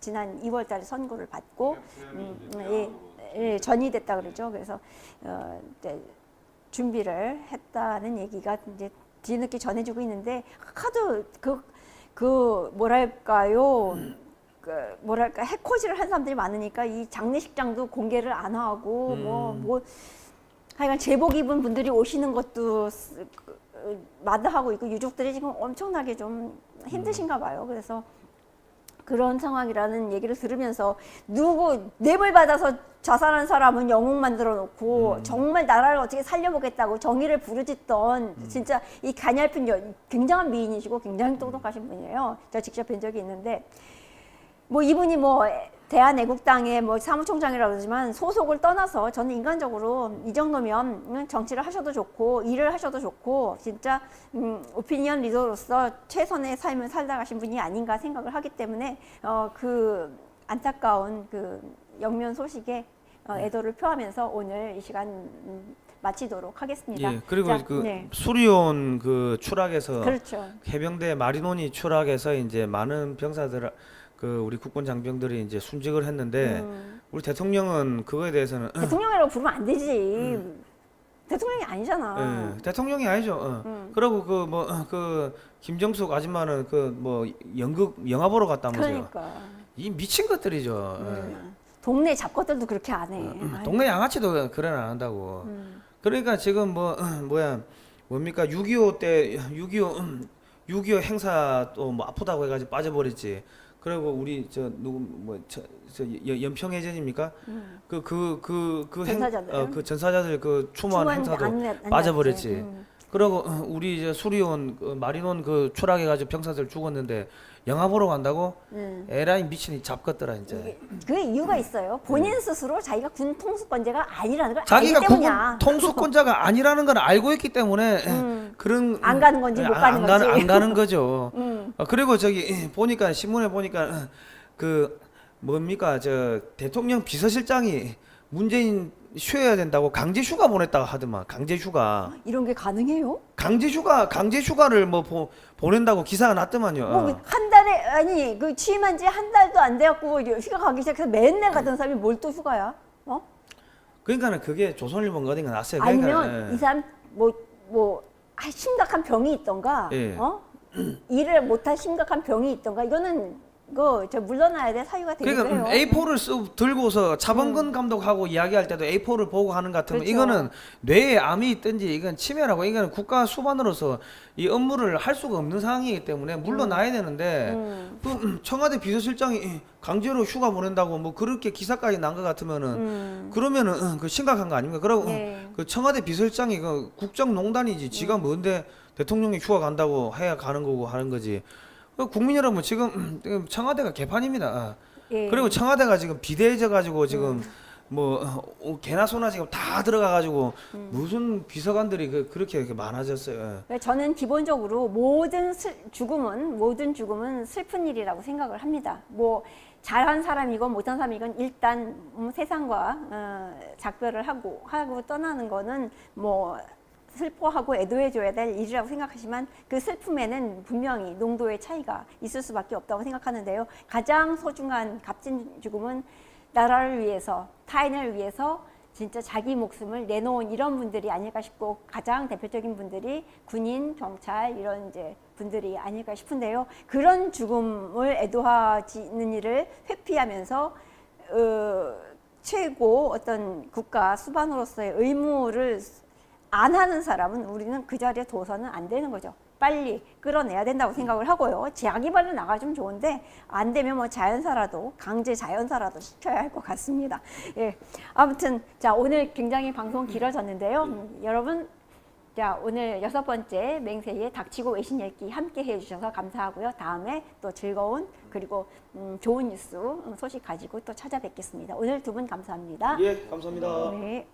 지난 2월달에 선고를 받고 전이됐다 그러죠. 그래서 준비를 했다는 얘기가 이제 뒤늦게 전해지고 있는데 하도 뭐랄까요. 해코지를 한 사람들이 많으니까 이 장례식장도 공개를 안 하고 하여간 제복 입은 분들이 오시는 것도 마다하고 있고 유족들이 지금 엄청나게 좀 힘드신가 봐요. 그래서 그런 상황이라는 얘기를 들으면서 뇌물 받아서 자살한 사람은 영웅 만들어 놓고 정말 나라를 어떻게 살려보겠다고 정의를 부르짖던 진짜 이 가냘픈 굉장한 미인이시고 굉장히 똑똑하신 분이에요. 제가 직접 뵌 적이 있는데 뭐 이분이 뭐 대한애국당의 뭐 사무총장이라고 그러지만 소속을 떠나서 저는 인간적으로 이 정도면 정치를 하셔도 좋고 일을 하셔도 좋고 진짜 오피니언 리더로서 최선의 삶을 살다 가신 분이 아닌가 생각을 하기 때문에 그 안타까운 그 영면 소식에 애도를 표하면서 오늘 이 시간 마치도록 하겠습니다. 예, 그리고 수리온 그 추락에서 그렇죠. 해병대 마리노니 추락에서 이제 많은 병사들 우리 국군 장병들이 이제 순직을 했는데 우리 대통령은 그거에 대해서는 대통령이라고 부르면 안 되지. 대통령이 아니잖아. 대통령이 아니죠. 그리고 그 김정숙 아줌마는 연극 영화 보러 갔다면서요. 그러니까 이 미친 것들이죠. 동네 잡것들도 그렇게 안 해. 동네 양아치도 그래 안 한다고. 그러니까 지금 뭡니까 6.25 때 6.25 행사 또 뭐 아프다고 해가지고 빠져버렸지. 그리고 우리 연평해전입니까? 그 전사자들. 그 전사자들 그 추모하는 행사도 빠져버렸지. 그리고 우리 이제 수리온 그 마린온 그 추락해가지고 병사들 죽었는데 영화 보러 간다고? 에라이 미친이 잡것더라 이제. 그 이유가 있어요. 본인 스스로 자기가 군 통수권자가 아니라는 걸 자기가 알기 국군 때문이야. 통수권자가 아니라는 걸 알고 있기 때문에 그런 안 가는 건지 못 가는 건지. 안 가는 거죠. 그리고 저기 보니까 신문에 보니까 그 뭡니까 저 대통령 비서실장이 문재인 쉬어야 된다고 강제 휴가 보냈다고 하더만. 강제 휴가. 이런 게 가능해요? 강제 휴가를 뭐 보낸다고 기사가 났더만요. 뭐 한 달에 아니 그 취임한 지 한 달도 안 돼갖고 휴가 가기 시작해서 맨날 가던 사람이 뭘 또 휴가야? 어? 그러니까는 그게 조선일보가 어딘가 났어요. 아니면 그러니까, 이 사람 뭐 심각한 병이 있던가, 예. 일을 못할 심각한 병이 있던가 이거는 저 물러나야 될 사유가 되겠어요. 그러니까 A4를 들고서 차범근 감독하고 이야기할 때도 A4를 보고 하는 것 같으면 그렇죠. 이거는 뇌에 암이 있든지 이건 치매라고 이거는 국가 수반으로서 이 업무를 할 수가 없는 상황이기 때문에 물러나야 되는데 그 청와대 비서실장이 강제로 휴가 보낸다고 뭐 그렇게 기사까지 난 것 같으면은 그러면은 그 심각한 거 아닙니까? 그리고 예. 그 청와대 비서실장이 그 국정농단이지 지가 뭔데 대통령이 휴가 간다고 해야 가는 거고 하는 거지. 국민 여러분 지금 청와대가 개판입니다. 예. 그리고 청와대가 지금 비대해져 가지고 지금 뭐 개나 소나 지금 다 들어가 가지고 무슨 비서관들이 그렇게 많아졌어요. 저는 기본적으로 모든 죽음은 슬픈 일이라고 생각을 합니다. 뭐 잘한 사람이건 못한 사람이건 일단 세상과 작별을 하고 떠나는 거는 뭐 슬퍼하고 애도해줘야 될 일이라고 생각하지만 그 슬픔에는 분명히 농도의 차이가 있을 수밖에 없다고 생각하는데요. 가장 소중한 값진 죽음은 나라를 위해서, 타인을 위해서 진짜 자기 목숨을 내놓은 이런 분들이 아닐까 싶고 가장 대표적인 분들이 군인, 경찰 이런 이제 분들이 아닐까 싶은데요. 그런 죽음을 애도하는 일을 회피하면서 최고 어떤 국가 수반으로서의 의무를 안 하는 사람은 우리는 그 자리에 둬서는 안 되는 거죠. 빨리 끌어내야 된다고 생각을 하고요. 자기 발로 나가주면 좋은데 안 되면 뭐 자연사라도 강제 자연사라도 시켜야 할 것 같습니다. 예, 아무튼 자 오늘 굉장히 방송 길어졌는데요. 여러분 자 오늘 6번째 맹세의 닥치고 외신 읽기 함께 해주셔서 감사하고요. 다음에 또 즐거운 그리고 좋은 뉴스 소식 가지고 또 찾아뵙겠습니다. 오늘 두 분 감사합니다. 예, 감사합니다. 네.